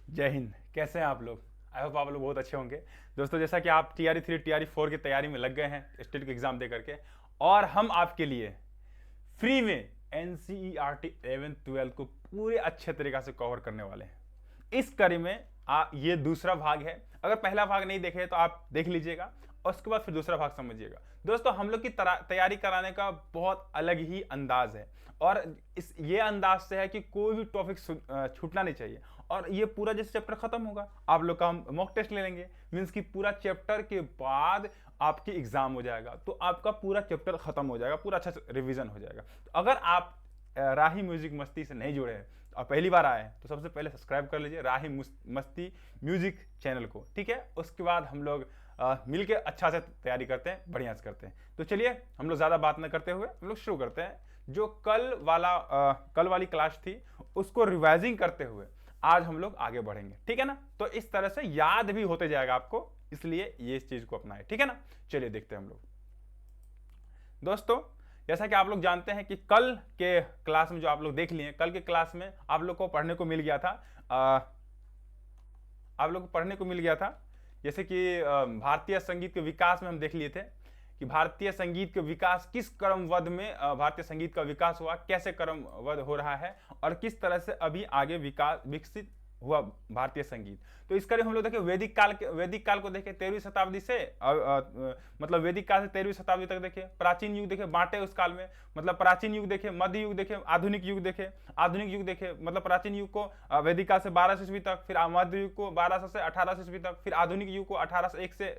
जय हिंद। कैसे हैं आप लोग? आई होप आप लोग बहुत अच्छे होंगे। दोस्तों, जैसा कि आप टीआरई 3 टीआरई 4 की तैयारी में लग गए हैं स्टेट के एग्जाम दे करके, और हम आपके लिए फ्री में एनसीईआरटी 11 12 को पूरे अच्छे तरीके से कवर करने वाले हैं। इस कड़ी में ये दूसरा भाग है। अगर पहला भाग नहीं देखे तो आप देख लीजिएगा और उसके बाद फिर दूसरा भाग समझिएगा। दोस्तों, हम लोग की तैयारी कराने का बहुत अलग ही अंदाज है, और इस ये अंदाज से है कि कोई भी टॉपिक छूटना नहीं चाहिए। और ये पूरा जैसे चैप्टर खत्म होगा, आप लोग का हम मॉक टेस्ट ले लेंगे, मीन्स कि पूरा चैप्टर के बाद आपकी एग्जाम हो जाएगा, तो आपका पूरा चैप्टर खत्म हो जाएगा, पूरा अच्छा रिवीजन हो जाएगा। तो अगर आप राही म्यूजिक मस्ती से नहीं जुड़े हैं और पहली बार आए हैं तो सबसे पहले सब्सक्राइब कर लीजिए राही मस्ती म्यूजिक चैनल को, ठीक है। उसके बाद हम लोग मिलके अच्छा से तैयारी करते हैं, बढ़िया से करते हैं। तो चलिए, हम लोग ज़्यादा बात न करते हुए हम लोग शुरू करते हैं। जो कल वाली क्लास थी उसको रिवाइजिंग करते हुए आज हम लोग आगे बढ़ेंगे, ठीक है ना। तो इस तरह से याद भी होते जाएगा आपको, इसलिए ये इस चीज को अपनाए, ठीक है ना। चलिए देखते हैं हम लोग। दोस्तों, जैसा कि आप लोग जानते हैं कि कल के क्लास में जो आप लोग देख लिए, कल के क्लास में आप लोग को पढ़ने को मिल गया था जैसे कि भारतीय संगीत के विकास में हम देख लिए थे कि भारतीय संगीत के विकास किस क्रमवध में भारतीय संगीत का विकास हुआ, कैसे क्रमवध हो रहा है और किस तरह से अभी आगे विकसित हुआ भारतीय संगीत। तो इस करीब हम लोग देखें वैदिक काल को देखें 13वीं शताब्दी से मतलब वैदिक काल से 13वीं शताब्दी तक देखें। प्राचीन युग देखें, बांटे उस काल में, मतलब प्राचीन युग देखें, मध्य युग देखें, आधुनिक युग देखें। आधुनिक युग देखें मतलब प्राचीन युग को वैदिक काल से 1200 ईस्वी तक, फिर मध्य युग को 1200 से 1800 ईस्वी तक, फिर आधुनिक युग को 1801 से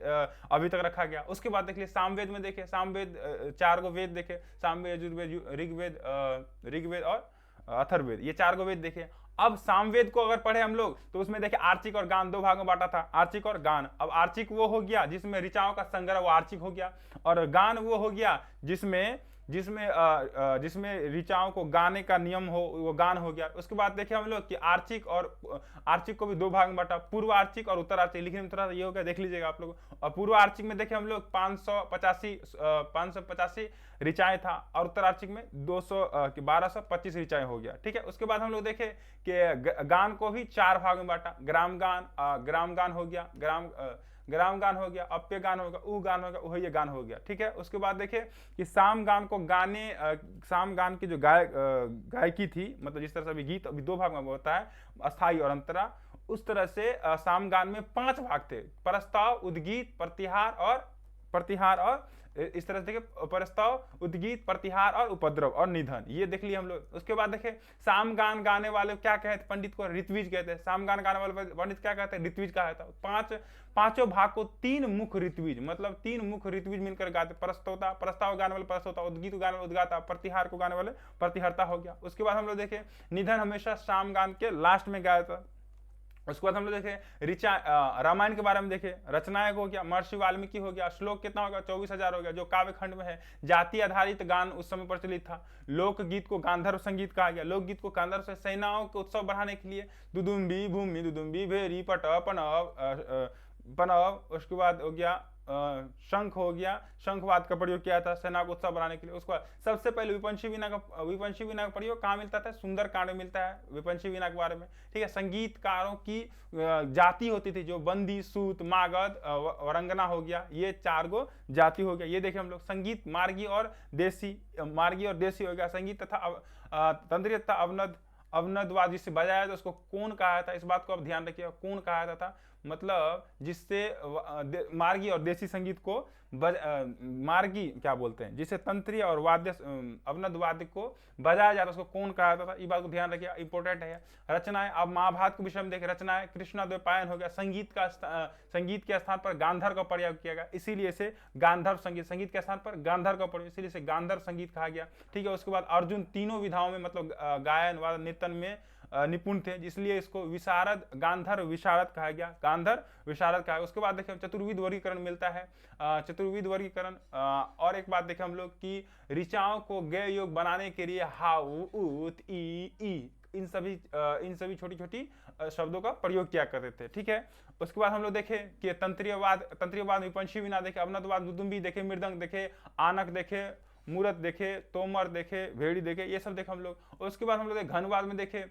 अभी तक रखा गया। उसके बाद देख लिया सामवेद में देखे, सामवेद 4 गो वेद देखे, सामवेद, यजुर्वेद, ऋग्वेद और अथर्ववेद, ये 4 गो वेद देखे। अब सामवेद को अगर पढ़े हम लोग तो उसमें देखे आर्चिक और गान दो भाग में बांटा था, आर्चिक और गान। अब आर्चिक वो हो गया जिसमें ऋचाओं का संग्रह, वो आर्चिक हो गया, और गान वो हो गया जिसमें जिसमें ऋचाओं को गाने का नियम हो, वो गान हो गया। उसके बाद देखे हम लोग कि आर्चिक को भी 2 भाग में बांटा, पूर्व आर्चिक और उत्तर आर्चिक। लिखने में थोड़ा ये हो गया, देख लीजिएगा आप लोग। और पूर्व आर्चिक में देखे हम लोग 585 ऋचाएं था, और उत्तर आर्चिक में 1225 ऋचाएं हो गया, ठीक है। उसके बाद हम लोग देखे कि गान को भी 4 भाग में बांटा, ग्राम गान हो गया, ग्राम गान हो गया, अप्य गान हो गया, ऊ गान हो गया, उहय गान हो गया, ठीक है। उसके बाद देखे कि साम गान की जो गायकी थी, मतलब जिस तरह से अभी गीत अभी 2 भाग में होता है, अस्थाई और अंतरा, उस तरह से साम गान में 5 भाग थे, प्रस्ताव, उद्गीत, प्रतिहार और इस तरह से देखे प्रस्ताव, उद्गीत, प्रतिहार और उपद्रव और निधन, ये देख लिए हम लोग। उसके बाद देखे साम गान गाने वाले क्या कहते, पंडित को ऋत्विज कहते हैं। साम गान गाने वाले पंडित क्या कहते हैं, ऋत्विज कहा था। पांचों भाग को 3 मुख्य ऋत्विज, मतलब 3 मुख्य ऋत्विज मिलकर गाते। प्रस्ताव गाने वाले प्रस्तोता, उद्गीत गाने वाले उद्गाता, प्रतिहार को गाने वाले प्रतिहर्ता हो गया। उसके बाद हम लोग देखे निधन हमेशा साम गान के लास्ट में गाया था। उसके बाद हम लोग देखे रामायण के बारे में देखे, रचनायक हो गया, महर्षि वाल्मीकि हो गया। श्लोक कितना होगा, 24,000 हो गया, जो काव्य खंड में है। जाति आधारित गान उस समय प्रचलित था। लोकगीत को गांधर्व संगीत कहा गया। लोकगीत को गांधर्व से सेनाओं के उत्सव बढ़ाने के लिए दुदुम्बी, भूमि, दुदुम्बी, भेरी, पटव, पनव। उसके बाद हो गया शंख हो गया, शंखवाद का प्रयोग किया था सेना को उत्साह बढ़ाने के लिए। उसके बाद सबसे पहले विपंशी वीणा का प्रयोग कहाँ मिलता था, सुंदर कांड में मिलता है विपंशी वीणा के बारे में, ठीक है। संगीतकारों की जाति होती थी, जो बंदी, सूत, मागध, वरंगना हो गया, ये 4 गो जाति हो गया। ये देखे हम लोग संगीत मार्गी और देसी हो गया। संगीत तथा तंत्रीय तथा अवनदवाद जिससे बजाया था उसको कौन कहा था, इस बात को आप ध्यान रखिएगा, कौन कहा जाता था। मतलब जिससे मार्गी और देसी संगीत को मार्गी क्या बोलते हैं, जिसे तंत्रीय और वाद्य अवनद वाद्य को बजाया जाता उसको कौन कहा जाता था, ये बात को ध्यान रखिएगा, इंपॉर्टेंट है। रचनाएं, अब महाभारत के विषय में देखें, रचनाएं कृष्णाद्वैपायन हो गया। संगीत के स्थान पर गांधर का प्रयोग किया गया, इसीलिए इसे गांधर्व संगीत के स्थान पर गांधर का प्रयोग, इसीलिए इसे गांधर्व संगीत कहा गया, ठीक है। उसके बाद अर्जुन तीनों विधाओं में मतलब गायन वादन नृत्यन में निपुण थे, इसलिए इसको गांधर्व विशारद कहा गया, गांधर्व विशारद कहा गया। उसके बाद देखें चतुर्विध वर्गीकरण मिलता है, चतुर्विध वर्गीकरण। और एक बात देखें हम लोग कि ऋचाओं को गेय योग बनाने के लिए हाउ, उत, ई इन सभी छोटी छोटी शब्दों का प्रयोग किया करते थे, ठीक है। उसके बाद हम लोग देखें कि तंत्रीयवाद विपंशी वीणा देखे, अवनदवाद दुदुम्बी देखे, मृदंग देखे, आनक देखे, मूरत देखे, तोमर देखे, भेड़ी देखे, ये सब देखे हम लोग। उसके बाद हम लोग घनवाद में देखे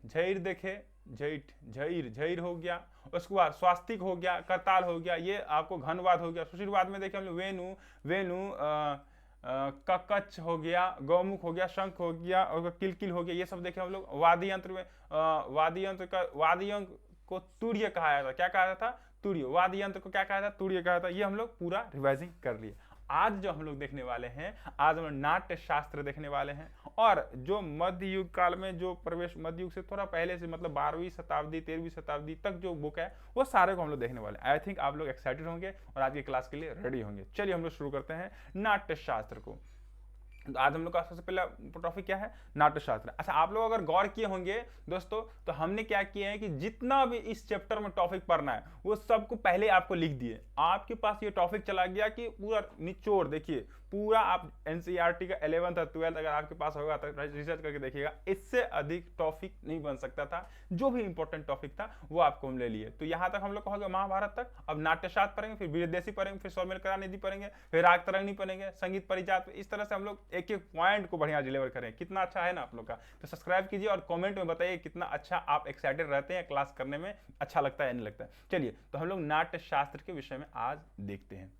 झैर देखे, झैठ, झैर, झैर हो गया। उसके बाद स्वास्तिक हो गया, करताल हो गया, ये आपको घनवाद हो गया। सुशीलवाद में देखे हम लोग वेणु, वेणु ककच हो गया, गौमुख हो गया, शंख हो गया और किलकिल हो गया, ये सब देखे हम लोग। वाद्य यंत्र में वाद्य यंत्र का, वाद्य यंत्र को तुर्य कहा जाता, क्या कहा जाता? तुर्य। वाद्य यंत्र को क्या कहा जाता? तुर्य कहा जाता। ये हम लोग पूरा रिवाइजिंग कर लिए। आज जो हम लोग देखने वाले हैं, आज हम लोग नाट्य शास्त्र देखने वाले हैं। और जो मध्य युग काल में जो प्रवेश, मध्य युग से थोड़ा पहले से, मतलब 12वीं शताब्दी 13वीं शताब्दी तक जो बुक है वो सारे को हम लोग देखने वाले हैं। आई थिंक आप लोग एक्साइटेड होंगे और आज की क्लास के लिए रेडी होंगे। चलिए हम लोग शुरू करते हैं नाट्य शास्त्र को। तो आज हम लोग का सबसे पहला टॉपिक क्या है? नाट्य शास्त्र। अच्छा, आप लोग अगर गौर किए होंगे दोस्तों, तो हमने क्या किया है कि जितना भी इस चैप्टर में टॉपिक पढ़ना है वो सबको पहले आपको लिख दिए। आपके पास ये टॉपिक चला गया कि पूरा निचोड़ देखिए, पूरा आप एनसीईआरटी का 11th और 12th अगर आपके पास होगा तो रिसर्च करके देखिएगा, इससे अधिक टॉपिक नहीं बन सकता था। जो भी इंपॉर्टेंट टॉपिक था वो आपको हम ले लिए। तो यहाँ तक हम लोग कहोगे महाभारत तक। अब नाट्यशास्त्र पढ़ेंगे, फिर विदेशी पढ़ेंगे, फिर सौमेल कलानिधि पढ़ेंगे, फिर राग तरंगिणी पढ़ेंगे, संगीत परिजात। इस तरह से हम लोग एक एक पॉइंट को बढ़िया डिलीवर करें। कितना अच्छा है ना आप लोग का? तो सब्सक्राइब कीजिए और कमेंट में बताइए कितना अच्छा आप एक्साइटेड रहते हैं, क्लास करने में अच्छा लगता है या नहीं लगता है। चलिए तो हम लोग नाट्य शास्त्र के विषय में आज देखते हैं।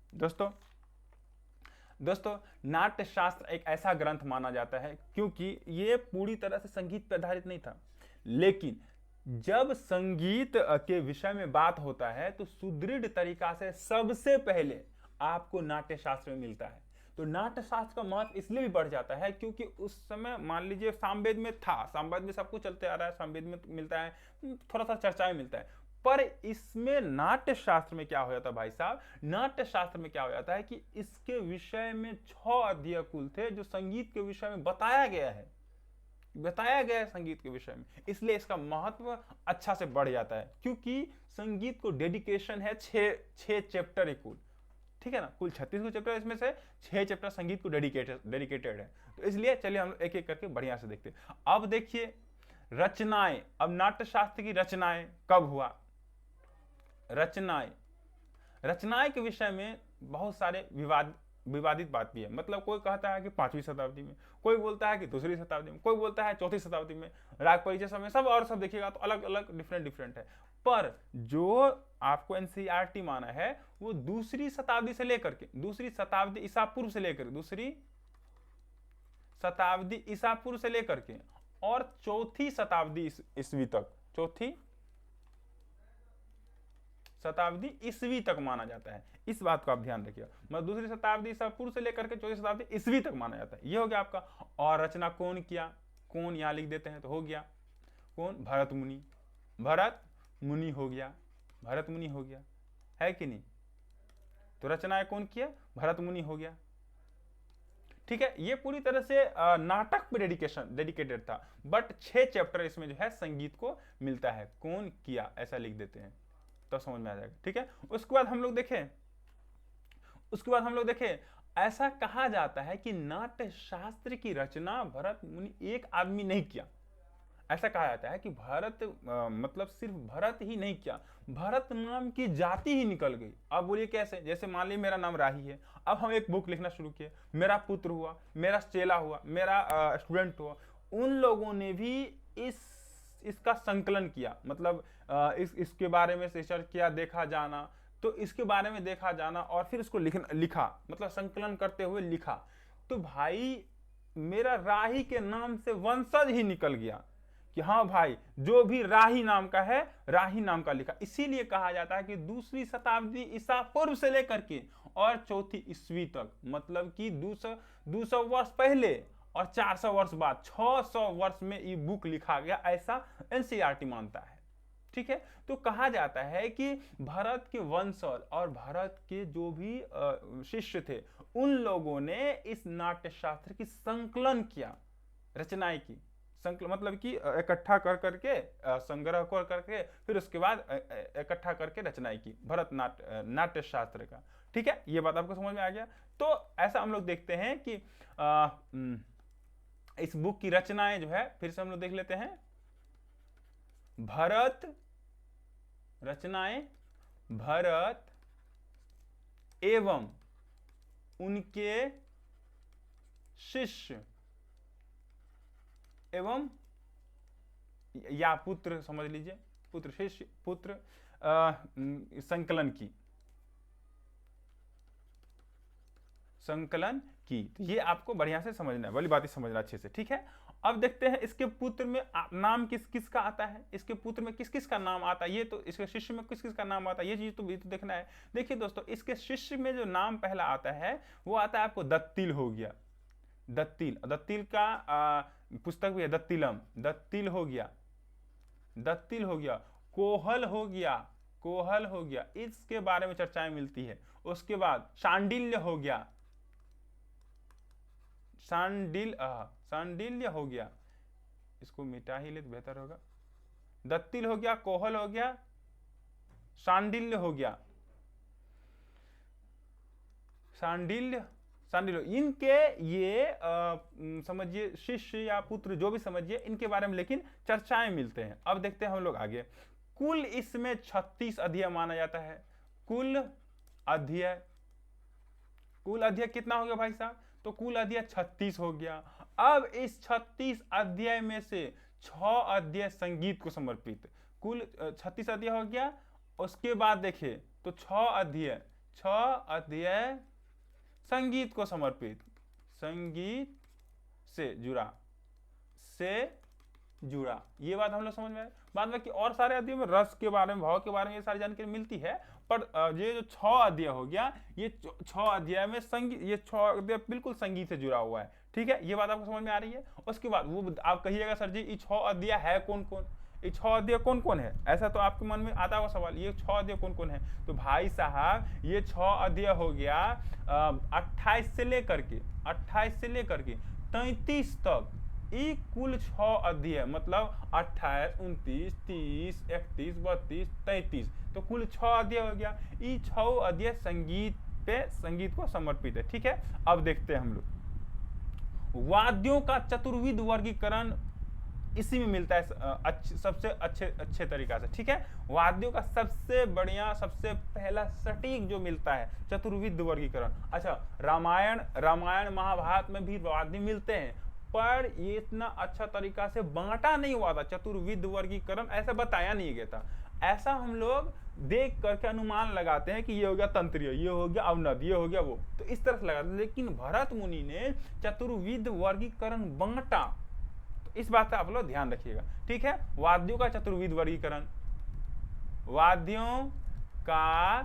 दोस्तों नाट्य शास्त्र एक ऐसा ग्रंथ माना जाता है क्योंकि ये पूरी तरह से संगीत पर आधारित नहीं था, लेकिन जब संगीत के विषय में बात होता है तो सुदृढ़ तरीका से सबसे पहले आपको नाट्य शास्त्र में मिलता है। तो नाट्य शास्त्र का महत्व इसलिए भी बढ़ जाता है क्योंकि उस समय मान लीजिए सामवेद में था, सामवेद में सब कुछ चलते आ रहा है, सामवेद में मिलता है, थोड़ा सा चर्चा में मिलता है। पर इसमें नाट्य शास्त्र में क्या हो जाता है भाई साहब? नाट्य शास्त्र में क्या हो जाता है कि इसके विषय में 6 अध्याय कुल थे जो संगीत के विषय में बताया गया है संगीत के विषय में। इसलिए इसका महत्व अच्छा से बढ़ जाता है क्योंकि संगीत को डेडिकेशन है 6 चैप्टर है कुल, ठीक है ना? कुल 36 चैप्टर, इसमें से 6 चैप्टर संगीत को डेडिकेटेड है। तो इसलिए चलिए हम एक एक करके बढ़िया से देखते हैं। अब देखिए रचनाएं। अब नाट्य शास्त्र की रचनाएं कब हुआ? रचनाएं के विषय में बहुत सारे विवादित बात भी है। मतलब कोई कहता है कि 5वीं शताब्दी में, कोई बोलता है कि 2री शताब्दी में, कोई बोलता है 4थी शताब्दी में। राग परिचय समय सब और सब देखिएगा तो अलग अलग डिफरेंट है। पर जो आपको एनसीईआरटी माना है वो 2री शताब्दी से लेकर के, 2री शताब्दी ईसा पूर्व से लेकर, 2री शताब्दी ईसा पूर्व से लेकर के और 4थी शताब्दी ईस्वी तक, 4थी शताब्दी ईस्वी तक माना जाता है। इस बात को आप ध्यान रखिएगा। मतलब 2री शताब्दी ईसा पूर्व से लेकर के 4थी शताब्दी ईस्वी तक माना जाता है। ये हो गया आपका। और रचना कौन किया? कौन यहां लिख देते हैं तो हो गया कौन? भरत मुनि। भरत मुनि हो गया, भरत मुनि हो गया, है कि नहीं? तो रचनाएं कौन किया? भरत मुनि हो गया, ठीक है। ये पूरी तरह से नाटक पे डेडिकेटेड था। बट 6 चैप्टर इसमें जो है संगीत को मिलता है। कौन किया ऐसा लिख देते हैं तो समझ में आ जाएगा, ठीक है। उसके बाद हम लोग देखें ऐसा कहा जाता है कि नाट्य शास्त्र की रचना भरत मुनि एक आदमी नहीं किया। ऐसा कहा जाता है कि मतलब सिर्फ भरत ही नहीं किया, भरत नाम की जाति ही निकल गई। अब बोलिए कैसे? जैसे मान लीजिए मेरा नाम राही है, अब हम एक बुक लिखना शुरू किए, मेरा पुत्र हुआ, मेरा चेला हुआ, मेरा स्टूडेंट हुआ, उन लोगों ने भी इसका संकलन किया। मतलब इसके बारे में रिसर्च किया, देखा जाना, तो इसके बारे में देखा जाना और फिर इसको लिखा, मतलब संकलन करते हुए लिखा। तो भाई मेरा राही के नाम से वंशज ही निकल गया कि हाँ भाई जो भी राही नाम का है, राही नाम का लिखा। इसीलिए कहा जाता है कि 2री शताब्दी ईसा पूर्व से लेकर के और 4थी ईस्वी तक, मतलब कि 200 वर्ष पहले और 400 वर्ष बाद, 600 वर्ष में ये बुक लिखा गया, ऐसा एनसीईआरटी मानता है, ठीक है। तो कहा जाता है कि भरत के वंशज और भरत के जो भी शिष्य थे उन लोगों ने इस नाट्य शास्त्र की संकलन किया, रचनाएं की। संकलन मतलब कि इकट्ठा कर करके, संग्रह कर करके, फिर उसके बाद इकट्ठा करके रचनाएं की भरत नाट्य शास्त्र का, ठीक है। ये बात आपको समझ में आ गया। तो ऐसा हम लोग देखते हैं कि इस बुक की रचनाएं जो है, फिर से हम लोग देख लेते हैं। रचनाएं भरत एवं उनके शिष्य एवं या पुत्र समझ लीजिए, पुत्र शिष्य, पुत्र संकलन की, संकलन की। तो ये आपको बढ़िया से समझना है, वाली बात ही समझना अच्छे से, ठीक है। अब देखते हैं इसके पुत्र में नाम किस किस का आता है, इसके पुत्र में किस किस का नाम आता है, ये तो इसके शिष्य में किस किस का नाम आता है, ये चीज तो देखना है। देखिए दोस्तों, इसके शिष्य में जो नाम पहला आता है वो आता है आपको दत्तिल हो गया, दत्तिल। दत्तिल का पुस्तक भी है दत्तिलम, दत्तिल हो गया, दत्तिल हो गया। कोहल हो गया, कोहल हो गया, इसके बारे में चर्चाएं मिलती है। उसके बाद शांडिल्य हो गया, शांडिल्य हो गया, इसको मिटा ही ले तो बेहतर होगा। दत्तिल हो गया, कोहल हो गया, शांडिल्य हो गया, शांडिल्य, शांडिल्य। इनके ये समझिए शिष्य या पुत्र जो भी समझिए, इनके बारे में लेकिन चर्चाएं मिलते हैं। अब देखते हैं हम लोग आगे। कुल इसमें 36 अध्याय माना जाता है, कुल अध्याय, कुल अध्याय कितना हो गया भाई साहब, तो कुल अध्याय 36 हो गया। अब इस 36 अध्याय में से 6 अध्याय संगीत को समर्पित, कुल 36 अध्याय हो गया। उसके बाद देखिए तो 6 अध्याय संगीत को समर्पित, संगीत से जुड़ा, से जुड़ा, ये बात हम लोग समझ में आए। बाद में कि और सारे अध्याय में रस के बारे में, भाव के बारे में ये सारी जानकारी मिलती है, पर ये जो 6 अध्याय हो गया, ये 6 अध्याय में संगीत, ये 6 अध्याय बिल्कुल संगीत से जुड़ा हुआ है, ठीक है। ये बात आपको समझ में आ रही है। उसके बाद वो आप कहिएगा सर जी ये 6 अध्याय है कौन कौन, ये 6 अध्याय कौन कौन है, ऐसा तो आपके मन में आता हुआ सवाल, ये 6 अध्याय कौन कौन है। तो भाई साहब ये 6 अध्याय हो गया 28 से लेकर के 33 तक, ई कुल 6 अध्याय, मतलब 28, 29, 30, 31, 32, 33, तो कुल 6 अध्याय हो गया। ई 6 अध्याय संगीत पे, संगीत को समर्पित है, ठीक है। अब देखते हैं हम लोग वाद्यों का चतुर्विध वर्गीकरण इसी में मिलता है सबसे अच्छे तरीका से, ठीक है। वाद्यों का सबसे बढ़िया, सबसे पहला सटीक जो मिलता है चतुर्विध वर्गीकरण। अच्छा, रामायण महाभारत में भी वाद्य मिलते हैं, पर ये इतना अच्छा तरीका से बांटा नहीं हुआ था, चतुर्विध वर्गीकरण ऐसा बताया नहीं गया था। ऐसा हम लोग देख करके अनुमान लगाते हैं कि ये हो गया तंत्रीय, ये हो गया अवनद, ये हो गया वो, तो इस तरह से लगाते हैं। लेकिन भरत मुनि ने चतुर्विध वर्गीकरण बांटा, तो इस बात का आप लोग ध्यान रखिएगा, ठीक है। वाद्यों का चतुर्विध वर्गीकरण, वाद्यों का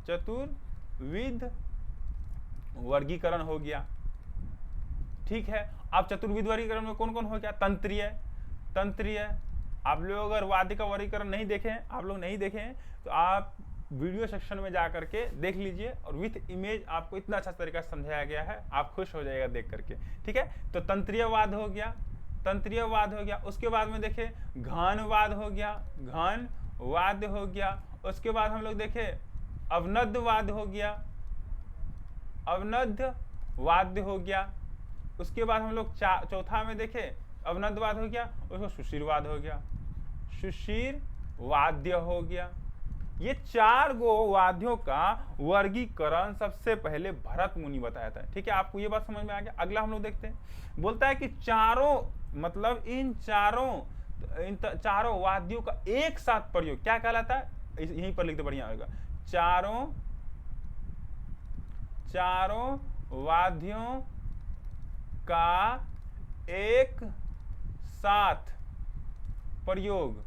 चतुर्विध वर्गीकरण हो गया, ठीक है। अब चतुर्विध वर्गीकरण में कौन कौन हो गया, तंत्रीय। आप लोग अगर वाद्य का वर्गीकरण नहीं देखे, आप लोग नहीं देखे हैं, तो आप वीडियो सेक्शन में जा करके देख लीजिए, और विथ इमेज आपको इतना अच्छा तरीका से समझाया गया है, आप खुश हो जाएगा देख करके, ठीक है। तो तंत्रीय वाद हो गया, तंत्रीय वाद हो गया। उसके बाद में देखे घन वाद हो गया, घन वाद्य हो गया। उसके बाद हम लोग देखे अवनद वाद हो गया, अवनद वाद्य हो गया। उसके बाद हम लोग चौथा में देखे अवनदवाद हो गया, उसको सुशीरवाद हो गया, सुशीर वाद्य हो गया। ये 4 गो वाद्यों का वर्गीकरण सबसे पहले भरत मुनि बताया था, ठीक है। आपको ये बात समझ में आ गया। अगला हम लोग देखते हैं, बोलता है कि चारों, मतलब इन चारों वाद्यों का एक साथ प्रयोग क्या कहलाता है, यहीं पर लिखते बढ़िया होगा, चारों वाद्यों का एक साथ प्रयोग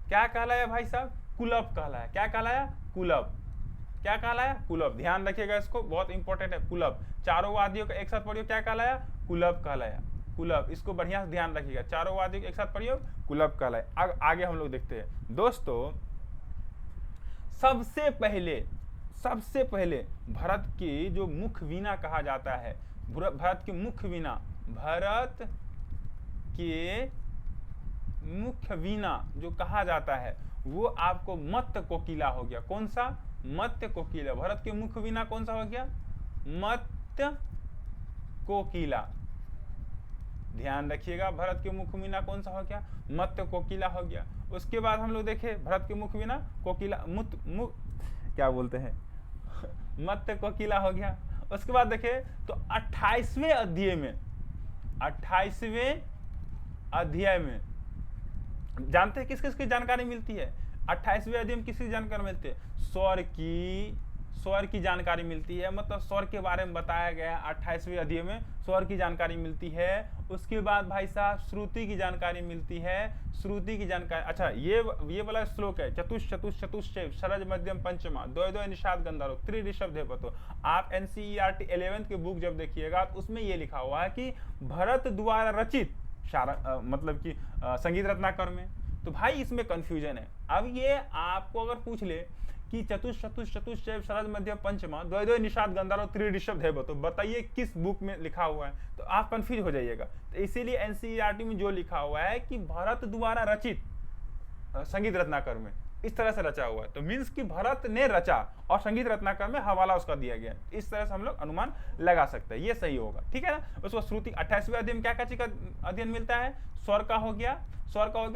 क्या कहलाया भाई साहब, कुलप कहलाया। क्या कहलाया, कुलप। क्या कहलाया, कुलप। ध्यान रखिएगा इसको, बहुत इंपॉर्टेंट है कुलप। चारों वाद्यों का एक साथ प्रयोग क्या कहलाया, कुलप कहलाया, कुलप। इसको बढ़िया से ध्यान रखिएगा, चारों वाद्यों का एक साथ प्रयोग कुलप कहलाया। आगे हम लोग देखते हैं दोस्तों, सबसे पहले भरत की जो मुख्य वीणा कहा जाता है, भरत की मुख्य वीणा, भरत के मुख्य वीणा जो कहा जाता है वो आपको मत्त कोकिला हो गया। कौन सा, मत्त कोकिला। भरत की मुख्य वीणा कौन सा हो गया, मत्त कोकिला। ध्यान रखिएगा, भरत की मुख्य वीणा कौन सा हो गया, मत्त कोकिला हो गया। उसके बाद हम लोग देखे भरत की मुख्य वीणा कोकिला, क्या बोलते हैं मत्त कोकिला हो गया। उसके बाद देखे तो 28वें अध्याय में, 28वें अध्याय में जानते हैं किस किस की जानकारी मिलती है? 28वें अध्याय में किसकी जानकारी मिलती है? स्वर की जानकारी मिलती है, मतलब स्वर के बारे में बताया गया है 28वें अध्याय में, स्वर की जानकारी मिलती है। उसके बाद भाई साहब श्रुति की जानकारी मिलती है, श्रुति की जानकारी। अच्छा, ये वाला श्लोक है, चतुश्चैव सरज मध्यम पंचमा द्वय निषाद गंधर्व त्रिऋषभ देवतो। आप NCERT 11th के बुक जब देखिएगा तो उसमें ये लिखा हुआ है कि भरत द्वारा रचित मतलब कि संगीत रत्नाकर में। तो भाई इसमें कंफ्यूजन है। अब ये आपको अगर पूछ ले कि चतुश्चैव सरज मध्य पंचमा द्वय निषाद गंधर्व त्रिऋषभ देव, तो बताइए किस बुक में लिखा हुआ है, तो आप कंफ्यूज हो जाइएगा। तो इसीलिए NCERT में जो लिखा हुआ है कि भरत द्वारा रचित संगीत रत्नाकर में, इस तरह से रचा हुआ है, तो मीन्स कि भरत ने रचा और संगीत रत्नाकर में हवाला उसका दिया गया। इस तरह से हम लोग अनुमान लगा सकते हैं, ये सही होगा, ठीक है ना। उसको श्रुति 28वें अध्याय में क्या क्या चीज का अध्ययन मिलता है? स्वर का हो गया,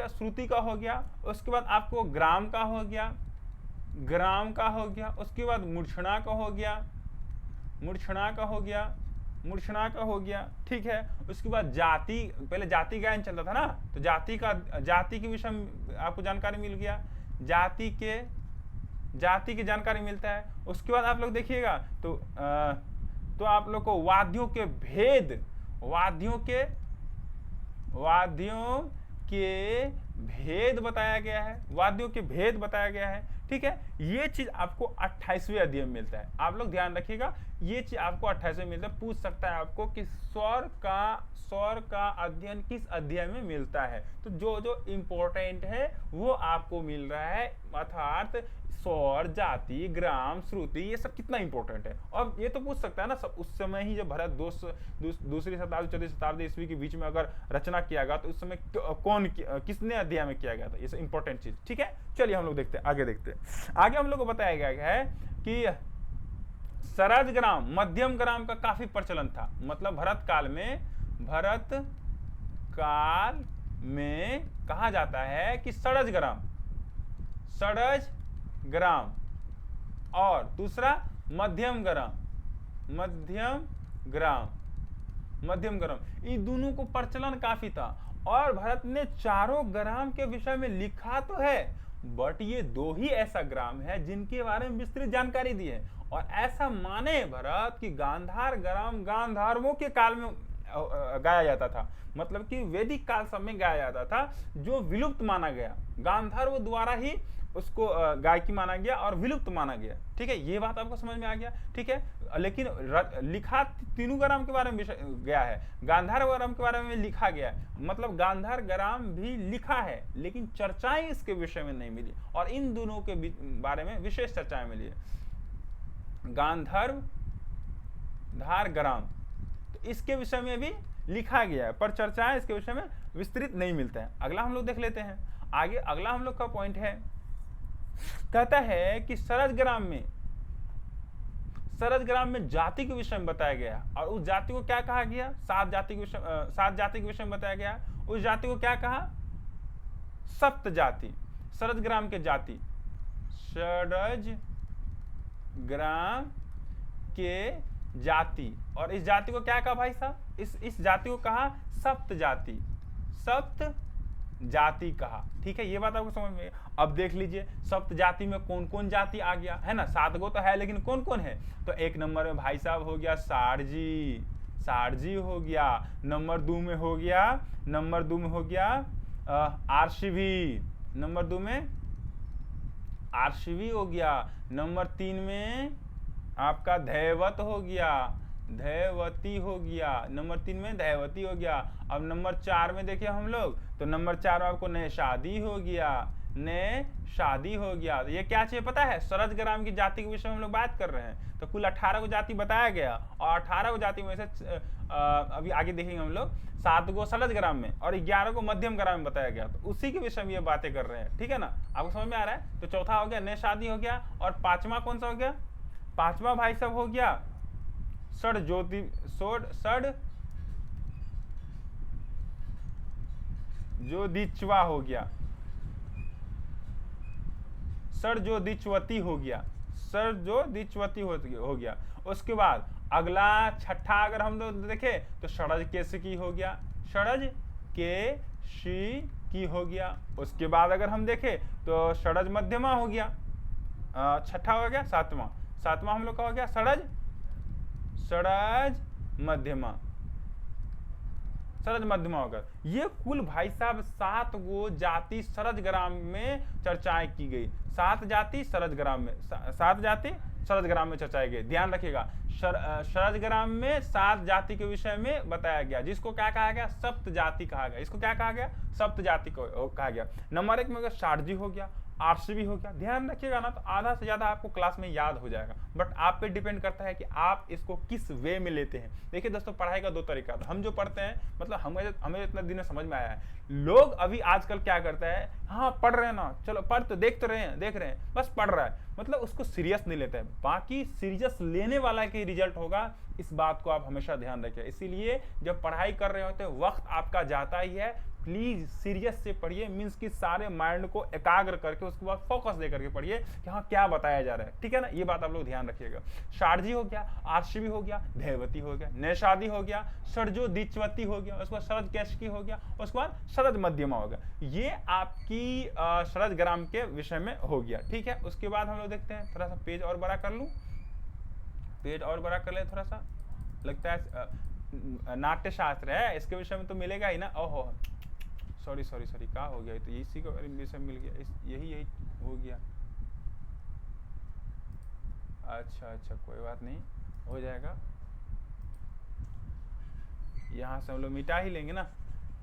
श्रुति का हो गया, उसके बाद आपको ग्राम का हो गया, उसके बाद मूर्छना का हो गया, ठीक है। उसके बाद जाति, पहले जाति गायन चलता था ना, तो जाति के विषय में आपको जानकारी मिल गया, जाति की जानकारी मिलता है। उसके बाद आप लोग देखिएगा तो आप लोग को वाद्यों के भेद बताया गया है, ठीक है। ये चीज आपको 28वें अध्याय में मिलता है, आप लोग ध्यान रखिएगा, ये चीज आपको 28वें मिलता है। पूछ सकता है आपको कि स्वर का अध्ययन किस अध्याय में मिलता है, तो जो इंपॉर्टेंट है वो आपको मिल रहा है, अर्थात स्वर, जाति, ग्राम, श्रुति, ये सब कितना इंपॉर्टेंट है। और ये तो पूछ सकता है ना, सब उस समय ही जब भरत दूसरी शताब्दी चौथी शताब्दी ईस्वी के बीच में अगर रचना किया गया तो उस समय किसने अध्याय में किया गया था, ये सब इंपॉर्टेंट चीज, ठीक है। चलिए हम लोग देखते हैं, आगे हम लोग को बताया गया है कि सरज ग्राम, मध्यम ग्राम का काफी प्रचलन था, मतलब भरत काल में कहा जाता है कि सरज ग्राम और दूसरा मध्यम ग्राम, इन दोनों को प्रचलन काफी था। और भरत ने चारों ग्राम के विषय में लिखा तो है, बट ये दो ही ऐसा ग्राम है जिनके बारे में विस्तृत जानकारी दी है। और ऐसा माने भरत कि गांधार ग्राम गांधारों के काल में गाया जाता था, मतलब कि वैदिक काल सब में गाया जाता था, जो विलुप्त माना गया, गांधार द्वारा ही उसको गायकी माना गया और विलुप्त माना गया, ठीक है। ये बात आपको समझ में आ गया, ठीक है। लेकिन लिखा तीनों ग्राम के बारे में गया है, गांधार ग्राम के बारे में लिखा गया है, मतलब गांधार ग्राम भी लिखा है, लेकिन चर्चाएं इसके विषय में नहीं मिली, और इन दोनों के बारे में विशेष चर्चाएं मिली है। गांधार ग्राम, तो इसके विषय में भी लिखा गया है, पर चर्चाएं इसके विषय में विस्तृत नहीं मिलता है। अगला हम लोग देख लेते हैं आगे। अगला हम लोग का पॉइंट है, कहता है कि सरज ग्राम में जाति के विषय में बताया गया, और उस जाति को क्या कहा गया? 7 जाति के विषय में बताया गया। उस जाति को क्या कहा? सप्त जाति, सरज ग्राम के जाति, सरज ग्राम के जाति। और इस जाति को क्या कहा भाई साहब? इस जाति को कहा सप्त जाति कहा, ठीक है। ये बात आपको समझ में। अब देख लीजिए सप्त जाति में कौन कौन जाति आ गया है ना, 7 गो तो है, लेकिन कौन कौन है? तो एक नंबर में भाई साहब हो गया सारजी हो गया, नंबर 2 में हो गया आरसीवी, नंबर 2 में आरसीवी हो गया, नंबर 3 में आपका धैवती हो गया, नंबर 3 में धैवती हो गया। अब नंबर 4 में देखिए हम लोग, तो नंबर 4 में आपको शादी हो गया। तो ये क्या चाहिए पता है? सरज ग्राम की जाति के विषय में हम लोग बात कर रहे हैं। तो कुल 18 को जाति बताया गया, और 18 को जाति में से अभी आगे देखेंगे हम लोग 7 को सरज ग्राम में और 11 को मध्यम ग्राम में बताया गया। तो उसी के विषय में ये बातें कर रहे हैं, ठीक है ना। आपको समझ में आ रहा है? तो चौथा हो गया नए शादी हो गया, और 5वां कौन सा हो गया? 5वां भाई साहब हो गया षडज्योतिष्वा हो गया, षडज्योतिष्वती हो गया। उसके बाद अगला छठा अगर हम लोग देखें तो षडज केसकी हो गया, षडज शी की हो गया। उसके बाद अगर हम देखें तो षडज मध्यमा हो गया। छठा हो गया, सातवां। सातवां हम लोग का हो गया षडज मध्यमा। सरज मध्यमा होकर ये कुल भाई साहब 7 गो जाति सरज ग्राम में चर्चाएं की गई। 7 जाति सरज ग्राम में 7 जाति सरज ग्राम में चर्चाए गए। ध्यान रखिएगा, सरज ग्राम में 7 जाति के विषय में बताया गया, जिसको क्या कहा गया, सप्त जाति कहा गया। इसको क्या कहा गया, सप्त जाति को कहा गया। नंबर 1 में अगर शारजी हो गया, आरसी भी हो गया। ध्यान रखिएगा ना, तो आधा से ज्यादा आपको क्लास में याद हो जाएगा, बट आप पे डिपेंड करता है कि आप इसको किस वे में लेते हैं। देखिए दोस्तों, पढ़ाई का 2 तरीका था। हम जो पढ़ते हैं, मतलब हमें इतना दिन में समझ में आया है, लोग अभी आजकल क्या करता है, हाँ पढ़ रहे हैं ना, चलो पढ़ तो देख रहे हैं, बस पढ़ रहा है, मतलब उसको सीरियस नहीं लेते हैं। बाकी सीरियस लेने वाला के रिजल्ट होगा, इस बात को आप हमेशा ध्यान रखिए। इसीलिए जब पढ़ाई कर रहे होते हैं, वक्त आपका जाता ही है, प्लीज सीरियस से पढ़िए। मीन्स कि सारे माइंड को एकाग्र करके उसके बाद फोकस दे करके पढ़िए कि हाँ क्या बताया जा रहा है, ठीक है ना। ये बात आप लोग ध्यान रखिएगा। शारजी हो गया, आरसीबी हो गया, धैवती हो गया, नैषादी हो गया, सरजो दीचवती हो गया, उसके बाद शरद कैशकी हो गया, उसके बाद शरद मध्यमा हो गया। ये आपकी शरद ग्राम के विषय में हो गया, ठीक है। उसके बाद हम लोग देखते हैं, थोड़ा सा पेज और बड़ा कर लूं, पेज और बड़ा कर ले थोड़ा सा। लगता है नाट्य शास्त्र है, इसके विषय में तो मिलेगा ही ना। ओहो सॉरी, क्या हो गया, तो इसी को विषय मिल गया, यही हो गया। अच्छा, कोई बात नहीं, हो जाएगा। यहाँ से हम लोग मिटा ही लेंगे ना,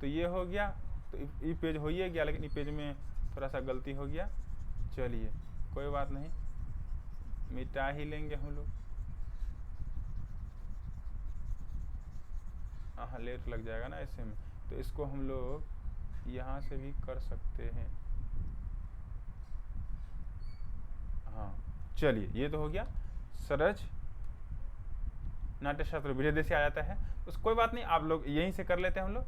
तो ये हो गया, तो ये पेज हो ही गया, लेकिन ये पेज में थोड़ा सा गलती हो गया। चलिए कोई बात नहीं, मिटा ही लेंगे हम लोग। हाँ लेट लग जाएगा ना ऐसे में, तो इसको हम लोग यहाँ से भी कर सकते हैं। हाँ चलिए, ये तो हो गया सरज नाट्य शास्त्र विजय देसी आ जाता है, तो कोई बात नहीं, आप लोग यहीं से कर लेते हैं। हम लोग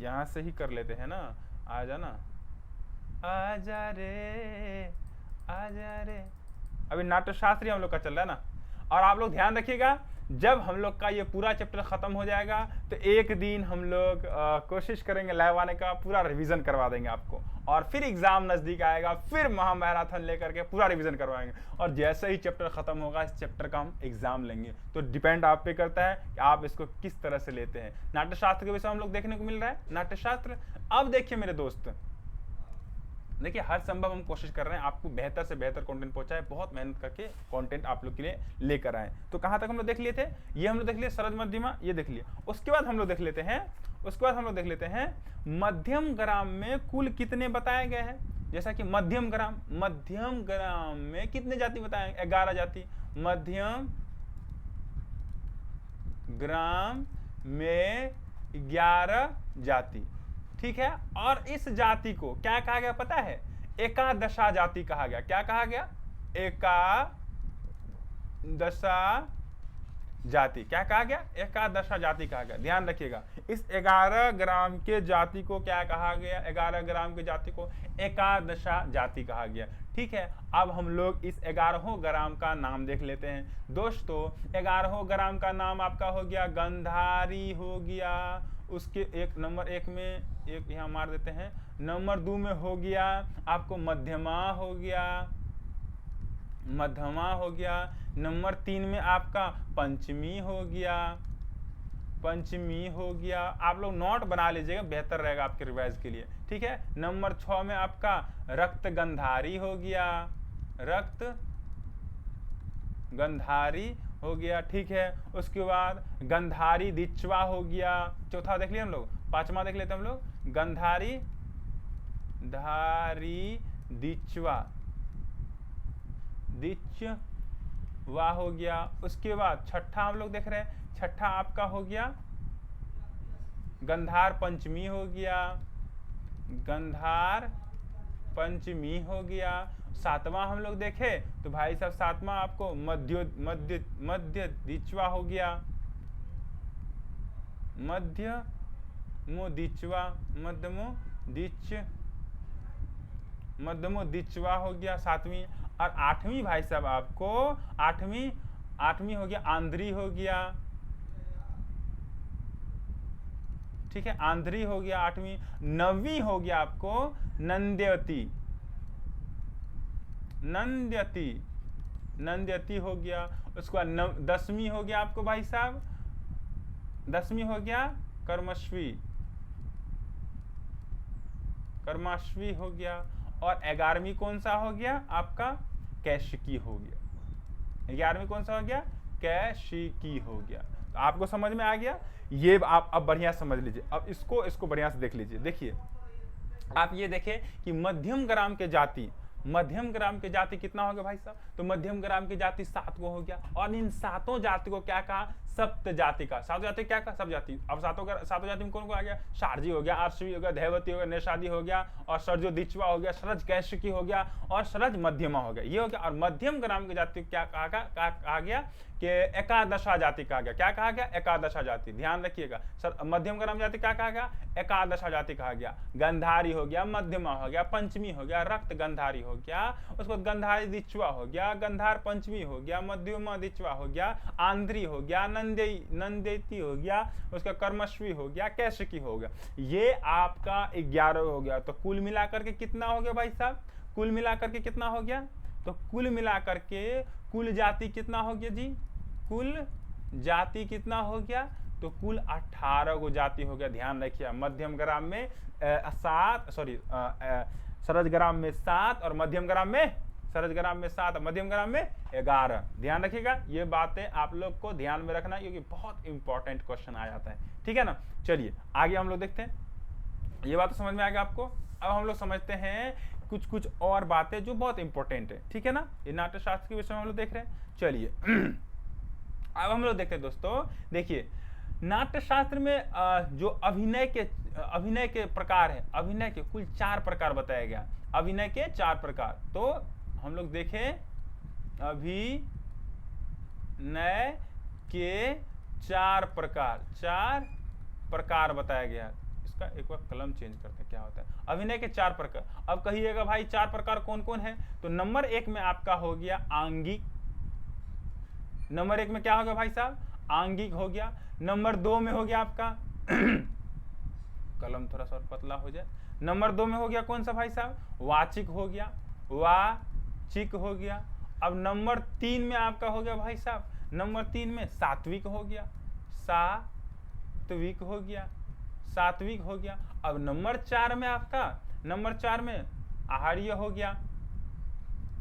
यहाँ से ही कर लेते हैं ना। आ जाना, आजा रे आजा रे। अभी नाट्य शास्त्र ही हम लोग का चल रहा है ना। और आप लोग ध्यान रखिएगा, जब हम लोग का ये पूरा चैप्टर खत्म हो जाएगा, तो एक दिन हम लोग कोशिश करेंगे लाइव आने का, पूरा रिवीजन करवा देंगे आपको। और फिर एग्जाम नजदीक आएगा, फिर महामैराथन लेकर के पूरा रिवीजन करवाएंगे। और जैसे ही चैप्टर खत्म होगा, इस चैप्टर का हम एग्जाम लेंगे। तो डिपेंड आप पे करता है कि आप इसको किस तरह से लेते हैं। नाट्यशास्त्र के विषय हम लोग देखने को मिल रहा है, नाट्यशास्त्र। अब देखिए मेरे दोस्त, देखिए हर संभव हम कोशिश कर रहे हैं आपको बेहतर से बेहतर कंटेंट पहुंचाए, बहुत मेहनत करके कंटेंट आप लोग के लिए लेकर आए। तो कहां तक हम लोग देख लिए थे, ये हम लोग देख लिए सरज मध्यमा, ये देख लिए। उसके बाद हम लोग देख लेते हैं, मध्यम ग्राम में कुल कितने बताए गए हैं। जैसा कि मध्यम ग्राम में कितने जाति बताए, 11 जाति। मध्यम ग्राम में 11 जाति, ठीक है। और इस जाति को क्या कहा गया पता है, एकादशा जाति कहा गया। क्या कहा गया, एकादशा जाति। क्या कहा गया, एकादशा जाति कहा गया। ध्यान रखिएगा, इस 11 ग्राम के जाति को क्या कहा गया, 11 ग्राम की जाति को एकादशा जाति कहा गया, ठीक है। अब हम लोग इस 11 ग्राम का नाम देख लेते हैं दोस्तों। 11 ग्राम का नाम आपका हो गया गंधारी हो गया। उसके नंबर 1 में एक यहाँ मार देते हैं। नंबर 2 में हो गया आपको मध्यमा हो गया। नंबर 3 में आपका पंचमी हो गया। आप लोग नोट बना लीजिएगा, बेहतर रहेगा आपके रिवाइज के लिए, ठीक है। नंबर 6 में आपका रक्त गंधारी हो गया, ठीक है। उसके बाद गंधारी दिचवा हो गया। चौथा देख लिया हम लोग। 5वां देख लेते हैं हम लोग, गंधारी दिचवा हो गया। उसके बाद छठा हम लोग देख रहे हैं, छठा आपका हो गया गंधार पंचमी हो गया। 7वां हम लोग देखे तो भाई साहब 7वां आपको मध्य दिचवा हो गया। मध्यमो दिचवा हो गया 7वीं। और 8वीं भाई साहब आपको 8वीं हो गया आंध्री हो गया। ठीक है, आंध्री हो गया 8वीं। 9वीं हो गया आपको नंद्यति, नंद्यति, नंद्यति हो गया। उसके बाद 10वीं हो गया आपको भाई साहब, 10वीं हो गया कर्मश्वी, कर्माश्वी हो गया। और 11वीं कौन सा हो गया आपका कैशिकी हो गया। 11वीं कौन सा हो गया कैशिकी हो गया। तो आपको समझ में आ गया ये, आप अब बढ़िया समझ लीजिए। अब इसको बढ़िया से देख लीजिए। देखिए आप ये देखें कि मध्यम ग्राम के जाति, मध्यम ग्राम के जाति कितना हो गया भाई साहब, तो मध्यम ग्राम की जाति 7 को हो गया। और इन 7 जाति को क्या कहा, सप्त जाति का। 7 जाति क्या कहा, सब जाति। अब 7 जाति में कौन को आ गया, शारजी हो गया, आर्षवी हो गया, धैवती हो गया, निषादी हो गया, और सरजो दिचवा हो गया, सरज कैशिकी हो गया, और सरज मध्यमा हो गया, ये हो गया। और मध्यम ग्राम की जाति क्या कहा गया कि एकादशा जाति कहा गया। क्या कहा गया, एकादशा जाति। ध्यान रखिएगा सर, मध्यम ग्राम जाति क्या कहा गया, एकादशा जाति कहा गया। गंधारी हो गया, मध्यमा हो गया, पंचमी हो गया, रक्त गंधारी हो गया, उसके बाद गंधारी दिचवा हो गया, गंधार पंचमी हो गया, मध्यमा दिचवा हो गया, आंध्री हो गया, नंदेती हो गया, उसका कर्मश्वी हो गया, कैशिकी हो गया। ये आपका 11 हो गया। तो कुल मिलाकर के कितना हो गया भाई साहब, कुल मिलाकर के कितना हो गया, तो कुल मिलाकर के कुल जाति कितना हो गया जी, कुल जाति कितना हो गया, तो कुल 18 गो जाति हो गया। ध्यान रखिए, मध्यम ग्राम में 7, सॉरी सरज ग्राम में 7 और मध्यम ग्राम में, सरज ग्राम में 7 और मध्यम ग्राम में 11। ध्यान रखिएगा, ये बातें आप लोग को ध्यान में रखना क्योंकि बहुत इंपॉर्टेंट क्वेश्चन आ जाता है। ठीक है ना, चलिए आगे हम लोग देखते हैं। ये बात तो समझ में आ गया आपको। अब हम लोग समझते हैं कुछ और बातें जो बहुत इंपॉर्टेंट है। ठीक है ना, ये नाट्यशास्त्र के विषय में हम लोग देख रहे हैं। चलिए अब हम लोग देखते हैं दोस्तों। देखिए नाट्यशास्त्र में जो अभिनय के प्रकार है, अभिनय के कुल 4 प्रकार बताया गया। अभिनय के 4 प्रकार, तो हम लोग देखें अभिनय के 4 प्रकार बताया गया। इसका एक बार कलम चेंज करते हैं, क्या होता है। अभिनय के 4 प्रकार। अब कहिएगा भाई 4 प्रकार कौन कौन है, तो नंबर 1 में आपका हो गया आंगिक। नंबर 1 में क्या हो गया भाई साहब, आंगिक हो गया। नंबर 2 में हो गया आपका कलम थोड़ा सा और पतला हो जाए। नंबर 2 में हो गया कौन सा भाई साहब, वाचिक हो गया, वाचिक हो गया। अब नंबर 3 में आपका हो गया भाई साहब, नंबर 3 में सात्विक हो गया, सात्विक हो गया, सात्विक हो गया। अब नंबर 4 में आपका, नंबर 4 में आहार्य हो गया,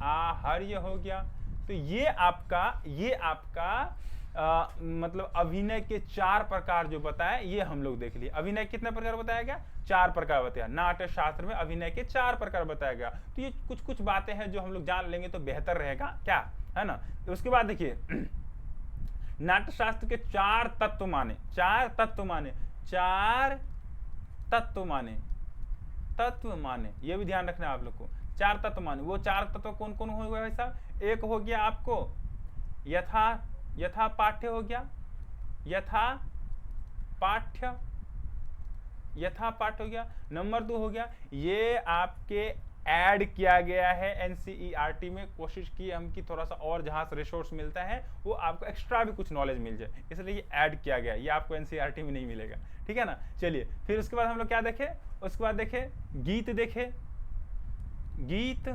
आहार्य हो गया। तो ये आपका मतलब अभिनय के 4 प्रकार जो बताए ये हम लोग देख लिए। अभिनय कितने प्रकार बताया गया, 4 प्रकार बताया। नाट्य शास्त्र में अभिनय के 4 प्रकार बताया गया। तो ये कुछ बातें हैं जो हम लोग जान लेंगे तो बेहतर रहेगा, क्या है ना। तो उसके बाद देखिए नाट्य शास्त्र के 4 तत्व माने, 4 तत्व माने, 4 तत्व माने, तत्व माने, ये भी ध्यान रखना है आप लोग को। 4 तत्व माने, वो 4 तत्व कौन कौन हो गए भाई साहब। एक हो गया आपको यथा पाठ्य हो गया, यथा पाठ्य हो गया। नंबर 2 हो गया, ये आपके ऐड किया गया है एनसीईआरटी में। कोशिश की हम कि थोड़ा सा और जहां से रिसोर्स मिलता है वो आपको एक्स्ट्रा भी कुछ नॉलेज मिल जाए, इसलिए ये ऐड किया गया, ये आपको एनसीईआरटी में नहीं मिलेगा। ठीक है ना, चलिए फिर उसके बाद हम लोग क्या देखे, उसके बाद देखे गीत, देखे गीत,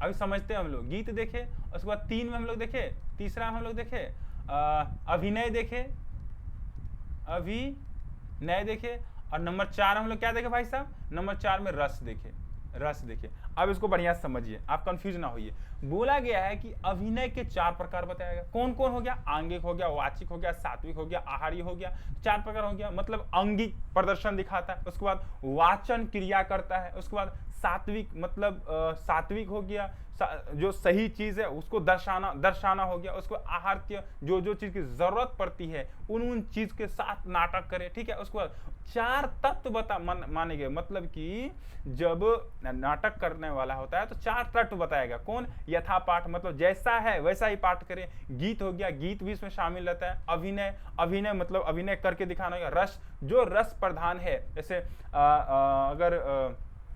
अभी समझते हैं हम लोग, गीत देखे। उसके बाद 3 में हम लोग देखे, तीसरा हम लोग देखे अभिनय देखे, अभिनय देखे। और नंबर 4 हम लोग क्या देखे भाई साहब, नंबर 4 में रस देखे, रस देखे। अब इसको बढ़िया समझिए, आप कंफ्यूज ना होइए। बोला गया है कि अभिनय के 4 प्रकार बताया गया। कौन कौन हो गया, आंगिक हो गया, वाचिक हो गया, सात्विक हो गया, आहारी हो गया। 4 प्रकार हो गया, मतलब अंगिक प्रदर्शन दिखाता है, उसके बाद वाचन क्रिया करता है, उसके बाद सात्विक मतलब सात्विक हो गया, जो सही चीज है उसको दर्शाना हो गया। उसको आहार्य, जो चीज की जरूरत पड़ती है उन चीज के साथ नाटक करे। ठीक है, उसके बाद 4 तत्व माने गए, मतलब कि जब नाटक करने वाला होता है तो 4 तत्व बताएगा। कौन, यथा पाठ, मतलब जैसा है वैसा ही पाठ करे। गीत हो गया, गीत भी इसमें शामिल रहता है। अभिनय मतलब अभिनय करके दिखाना होगा। रस, जो रस प्रधान है, जैसे अगर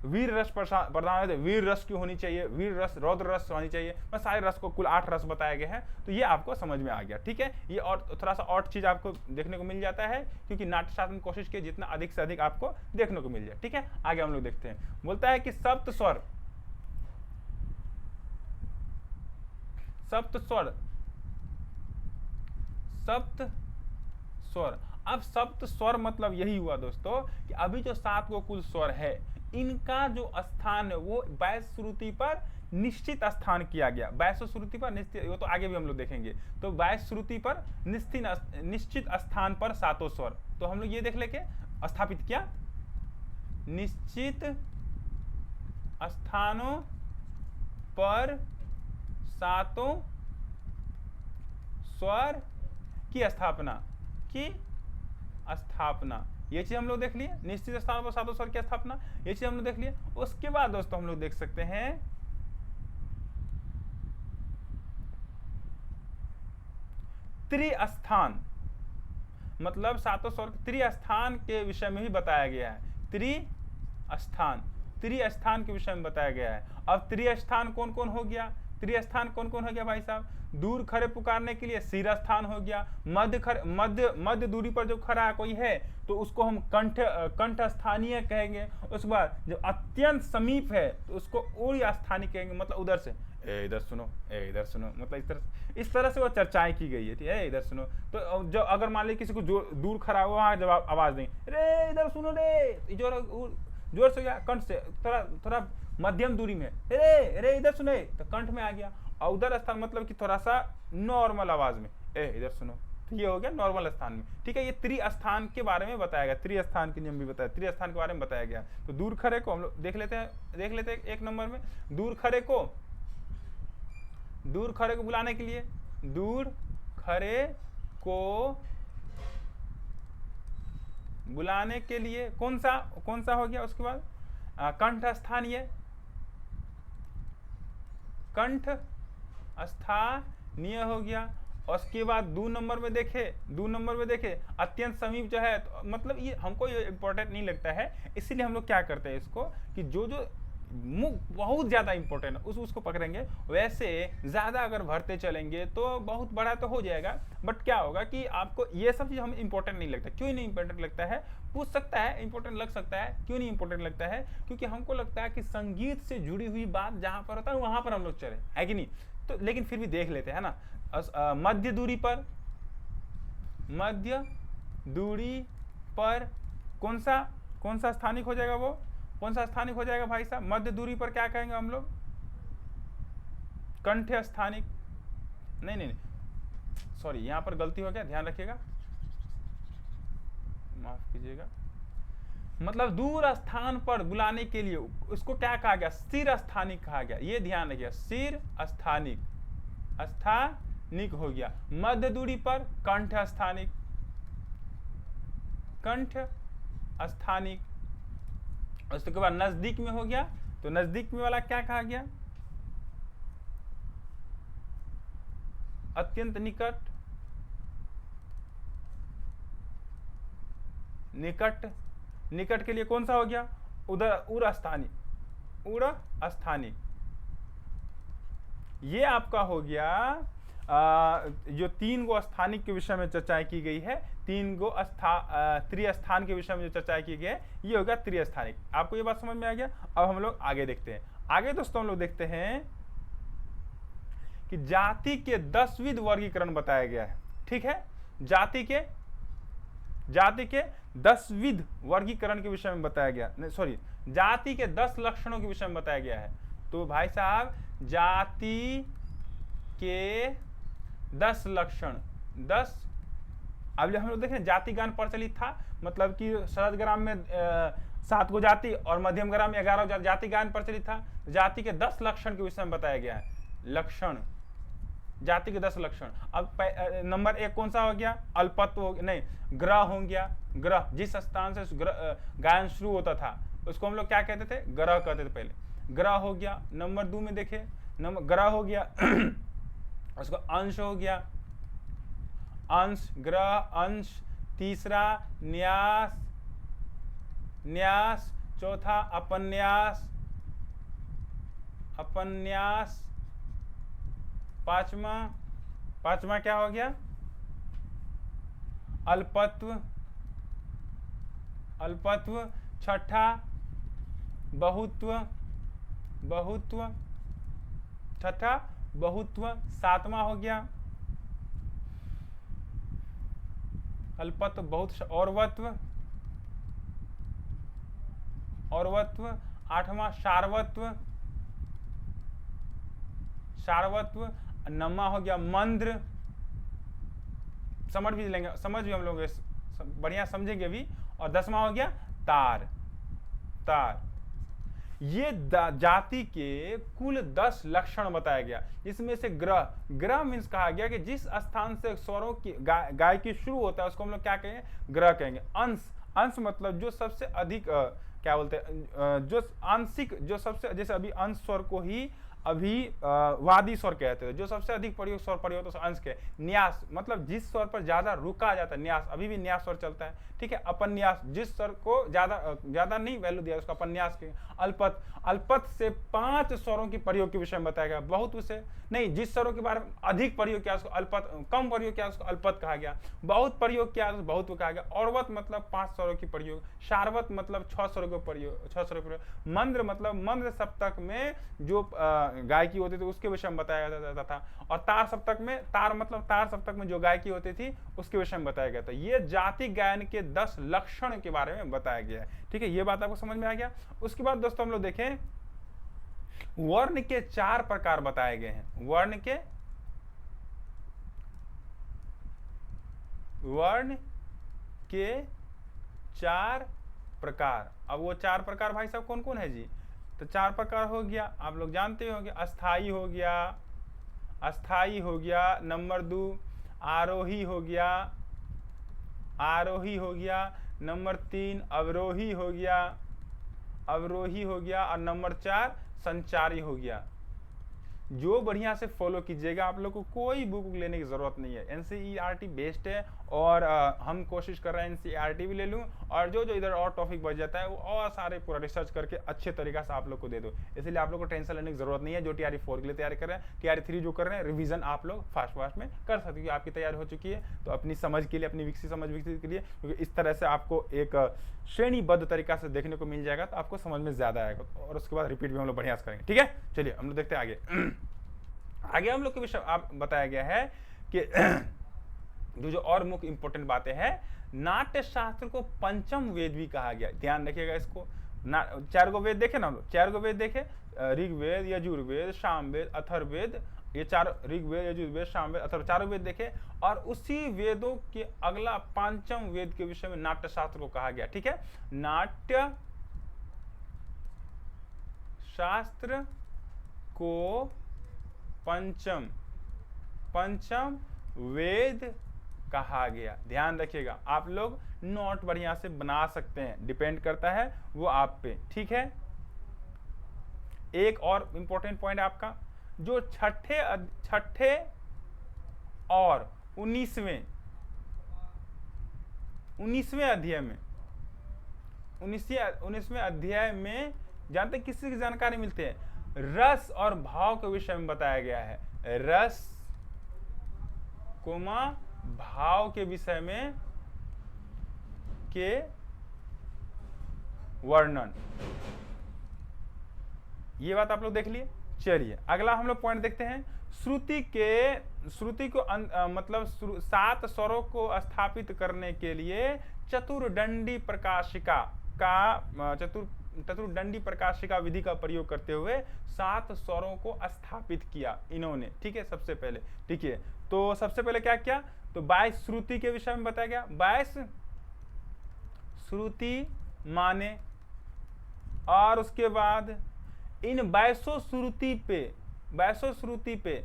वीर रस प्रधान है, वीर रस की होनी चाहिए, वीर रस, रौद्र रस होनी चाहिए, बस सारे रस को कुल 8 रस बताया गया है। तो ये आपको समझ में आ गया, ठीक है। ये और थोड़ा सा और चीज आपको देखने को मिल जाता है, क्योंकि नाट्यशास्त्र में कोशिश की जितना अधिक से अधिक आपको देखने को मिल जाए, ठीक है। आगे हम लोग देखते हैं, बोलता है कि सप्त स्वर, सप्त स्वर, सप्त स्वर। अब सप्त स्वर मतलब यही हुआ दोस्तों कि अभी जो 7 गो कुल स्वर है, इनका जो स्थान है वो वैश्य श्रुति पर निश्चित स्थान किया गया। वैश्य श्रुति पर निश्चित, वो तो आगे भी हम लोग देखेंगे। तो वैश्य श्रुति पर निश्चित स्थान पर 7 स्वर, तो हम लोग ये देख लेके स्थापित किया, निश्चित स्थानों पर 7 स्वर की स्थापना, ये चीज हम लोग देख लिए, निश्चित स्थान पर 7 स्वर की स्थापना, ये चीज हम लोग देख लिए। उसके बाद दोस्तों हम लोग देख सकते हैं त्रिस्थान, मतलब 7 स्वर त्रिस्थान के विषय में भी बताया गया है। त्रिस्थान, त्रिस्थान के विषय में बताया गया है। अब त्रिस्थान कौन कौन हो गया, त्रिस्थान कौन कौन हो गया भाई साहब? दूर खड़े पुकारने के लिए सिर स्थान हो गया, मध्य दूरी पर जो खड़ा कोई है तो उसको हम कंठ स्थानीय कहेंगे। उसके बाद जो अत्यंत समीप है तो उसको उर्य स्थानीय कहेंगे, मतलब उधर से इधर सुनो, इधर सुनो, मतलब इस तरह से वो चर्चाएं की गई है, ठीक है, इधर सुनो। तो जो अगर मान लीजिए किसी को दूर खड़ा हुआ है, जब आप आवाज देंगे रे इधर सुनो रे, जोर से गया, कंठ से थोड़ा मध्यम दूरी में रे इधर सुनो, तो कंठ में आ गया। और उधर स्थान मतलब कि थोड़ा सा नॉर्मल आवाज में इधर सुनो, तो ये हो गया नॉर्मल स्थान में, ठीक है। ये त्रिस्थान के बारे में बताया गया, त्रिस्थान के नियम भी बताया, त्रिस्थान के बारे में बताया गया। तो दूर खड़े को हम लोग देख लेते हैं 1 नंबर में। दूर खड़े को बुलाने के लिए, दूर खड़े को बुलाने के लिए कौन सा हो गया? उसके बाद कंठ स्थानीय, कंठ स्थानीय हो गया। उसके बाद 2 नंबर में देखे अत्यंत समीप जो है, तो मतलब ये हमको ये इंपॉर्टेंट नहीं लगता है, इसीलिए हम लोग क्या करते हैं इसको कि जो बहुत ज्यादा इंपॉर्टेंट है उसको पकड़ेंगे। वैसे ज्यादा अगर भरते चलेंगे तो बहुत बड़ा तो हो जाएगा, बट क्या होगा कि आपको ये सब चीज हमें इंपॉर्टेंट नहीं लगता। क्यों नहीं इंपॉर्टेंट लगता है? पूछ सकता है, इंपॉर्टेंट लग सकता है। क्यों नहीं इंपॉर्टेंट लगता है? क्योंकि हमको लगता है कि संगीत से जुड़ी हुई बात जहां पर होता है वहां पर हम लोग चले, है कि नहीं? तो लेकिन फिर भी देख लेते हैं ना। मध्य दूरी पर कौन सा स्थानिक हो जाएगा? वो कौन सा स्थानिक हो जाएगा भाई साहब? मध्य दूरी पर क्या कहेंगे हम लोग? कंठ स्थानिक, नहीं, सॉरी, यहां पर गलती हो गया, ध्यान रखिएगा, माफ कीजिएगा। मतलब दूर स्थान पर बुलाने के लिए उसको क्या कहा गया? सिर स्थानिक कहा गया, ये ध्यान रखिएगा, सिर स्थानिक हो गया। मध्य दूरी पर कंठ स्थानिक। उसके बाद नजदीक में हो गया, तो नजदीक में वाला क्या कहा गया? अत्यंत निकट के लिए कौन सा हो गया? उर स्थानिक। ये आपका हो गया जो 3 गो स्थानिक के विषय में चर्चा की गई है, 3 गो त्रिस्थान के विषय में जो चर्चा की गई है, ये हो गया त्रिस्थानिक। आपको ये बात समझ में आ गया? अब हम लोग आगे देखते हैं। आगे दोस्तों हम लोग देखते हैं कि जाति के 10 विध वर्गीकरण बताया गया है, ठीक है। जाति के 10 विध वर्गीकरण के विषय में बताया गया, नहीं सॉरी, जाति के 10 लक्षणों के विषय में बताया गया है। तो भाई साहब जाति के 10 लक्षण, 10। अब हम लोग देखें जाति गान प्रचलित था, मतलब कि शरद ग्राम में 7 गो जाति और मध्यम ग्राम में 11 जाति गान प्रचलित था। जाति के 10 लक्षण के विषय में बताया गया है। लक्षण, जाति के 10 लक्षण। अब नंबर 1 कौन सा हो गया? अल्पत्व हो गया, नहीं, ग्रह हो गया। ग्रह, जिस स्थान से गायन शुरू होता था उसको हम लोग क्या कहते थे? ग्रह कहते थे पहले। ग्रह हो गया। नंबर 2 में देखे, ग्रह हो गया उसको अंश हो गया, अंश, ग्रह, अंश। तीसरा न्यास, चौथा अपन्यास, अपन्यास। पांचवा क्या हो गया? अल्पत्व, अल्पत्व। छठा बहुत्व, बहुत्व। छठा बहुत्व। सातवां हो गया अल्पत्व, बहुत, औरवत्व, औरवत्व। आठवां सार्वत्व, सार्वत्व। नौवां हो गया मंद्र, समझ भी लेंगे, समझ भी हम लोग बढ़िया समझेंगे भी। और 10वां हो गया तार, तार। ये जाति के कुल 10 लक्षण बताया गया। इसमें से ग्रह, ग्रह मीन्स कहा गया कि जिस स्थान से स्वरों की गायकी शुरू होता है उसको हम लोग क्या कहेंगे? ग्रह कहेंगे। अंश, अंश मतलब जो सबसे अधिक क्या बोलते हैं, जो आंशिक, जो सबसे, जैसे अभी अंश स्वर को ही अभी वादी स्वर कहते हैं, जो सबसे अधिक प्रयोग स्वर प्रयोग होता है अंश के। न्यास मतलब जिस स्वर पर ज्यादा रुका जाता है, न्यास, अभी भी न्यास स्वर चलता है, ठीक है। अपन्यास जिस स्वर को ज्यादा नहीं वैल्यू दिया उसका अपन्यास के। अल्पत, अल्पत से 5 स्वरों की प्रयोग के विषय में बताया गया। बहुत से नहीं, जिस स्वरों के बारे में अधिक प्रयोग किया उसको अल्पत, कम प्रयोग किया उसको अल्पत कहा गया। बहुत प्रयोग किया उसको बहुत कहा गया। औरवत मतलब 5 स्वरों की प्रयोग। सार्वत मतलब 6 स्वरों के प्रयोग, 6 स्वरों के प्रयोग। मंद्र मतलब मंद्र सप्तक में जो गायकी होती थी उसके विषय में बताया जाता था। और तार सप्तक में, तार मतलब तार सप्तक में जो गायकी होती थी उसके विषय में बताया गया था। ये जाति गायन के 10 लक्षण के बारे में बताया गया है, ठीक है। ये बात आपको समझ में आ गया। उसके बाद दोस्तों हम लोग देखें वर्ण के 4 प्रकार बताए गए हैं। वर्ण के 4 प्रकार। अब वो 4 प्रकार भाई साहब कौन कौन है जी? तो 4 प्रकार हो गया, आप लोग जानते होंगे। अस्थाई हो गया, अस्थाई हो गया। नंबर 2 आरोही हो गया, आरोही हो गया। नंबर 3 अवरोही हो गया, अवरोही हो गया। और नंबर 4 संचारी हो गया। जो बढ़िया से फॉलो कीजिएगा, आप लोग को कोई बुक लेने की जरूरत नहीं है। एनसीईआरटी बेस्ड है और हम कोशिश कर रहे हैं एनसीईआरटी भी ले लूँ, और जो जो इधर और टॉपिक बच जाता है वो और सारे पूरा रिसर्च करके अच्छे तरीका से आप लोग को दे दो। इसलिए आप लोग को टेंशन लेने की जरूरत नहीं है। जो TRE 4 के लिए तैयारी कर रहे हैं, TRE 3 जो कर रहे हैं, रिवीजन आप लोग फास्ट में कर सकते हो। आपकी तैयारी हो चुकी है तो अपनी समझ के लिए, अपनी विकसित समझ विकसित के लिए, क्योंकि इस तरह से आपको एक श्रेणीबद्ध तरीका से देखने को मिल जाएगा तो आपको समझ में ज्यादा आएगा। और उसके बाद रिपीट भी हम लोग बढ़िया से करेंगे, ठीक है। चलिए हम लोग देखते हैं आगे। आगे हम लोग के विषय आप बताया गया है कि जो और मुख्य इंपॉर्टेंट बातें हैं, नाट्य शास्त्र को पंचम वेद भी कहा गया। ध्यान रखिएगा इसको। 4 गो वेद देखे ना हम लोग, 4 गो वेद देखे, ऋग्वेद, यजुर्वेद, सामवेद, अथर्ववेद। ये 4 ऋग्वेद, यजुर्वेद, सामवेद, अथर्व, 4 वेद देखे। और उसी वेदों के अगला 5वां वेद के विषय में नाट्य शास्त्र को कहा गया, ठीक है। नाट्य शास्त्र को पंचम वेद कहा गया। ध्यान रखिएगा, आप लोग नोट बढ़िया से बना सकते हैं, डिपेंड करता है वो आप पे, ठीक है। एक और इंपॉर्टेंट पॉइंट आपका, जो छठे और 19वें अध्याय में, 19वें अध्याय में जानते किसी की जानकारी मिलती है? रस और भाव के विषय में बताया गया है। रस कोमा भाव के विषय में के वर्णन। ये बात आप लोग देख लिए। चलिए अगला हम लोग पॉइंट देखते हैं। श्रुति को मतलब 7 स्वरों को स्थापित करने के लिए चतुर्दंडी प्रकाशिका का चतुर्दंडी प्रकाशिका विधि का प्रयोग करते हुए 7 स्वरों को स्थापित किया इन्होंने, ठीक है। सबसे पहले, ठीक है, तो सबसे पहले क्या किया? तो 22 श्रुति के विषय में बताया गया। 22 श्रुति माने, और उसके बाद इन 22 श्रुति पे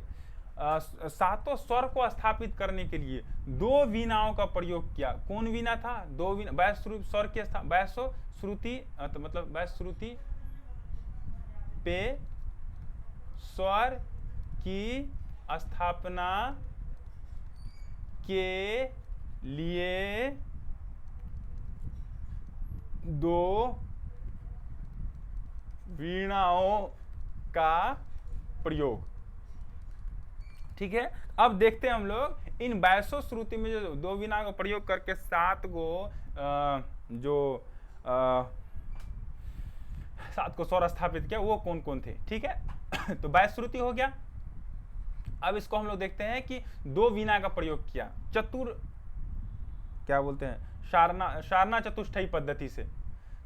7 स्वर को स्थापित करने के लिए 2 वीणाओं का प्रयोग किया। कौन वीणा था? 2 वीणा। 22 स्वर के 22 श्रुति, तो मतलब 22 श्रुति पे स्वर की स्थापना के लिए 2 वीणाओं का प्रयोग। ठीक है, अब देखते हैं हम लोग इन 22 श्रुति में जो 2 वीणा का प्रयोग करके 7 को स्वर स्थापित किया, वो कौन कौन थे। ठीक है तो 22 श्रुति हो गया। अब इसको हम लोग देखते हैं कि 2 वीणा का प्रयोग किया, क्या बोलते हैं, शारना चतुष्टयी पद्धति से।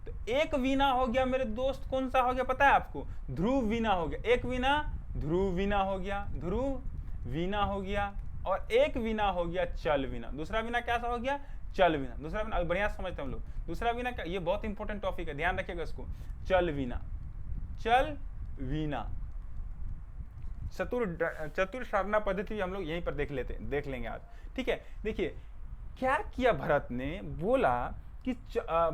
तो एक वीणा हो गया मेरे दोस्त, कौन सा हो गया पता है आपको, ध्रुव वीणा हो गया। एक वीणा ध्रुव वीणा हो गया, ध्रुव वीणा हो गया, और एक वीणा हो गया चल वीणा। दूसरा वीणा कैसा हो गया, चल वीणा। दूसरा वीणा बढ़िया समझते हैं हम लोग। दूसरा वीणा क्या, ये बहुत इंपॉर्टेंट टॉपिक है, ध्यान रखिएगा इसको। चल वीणा, चल वीणा, चतुर शारना पद्धति हम लोग यहीं पर देख लेंगे आज। ठीक है, देखिए क्या किया भरत ने, बोला कि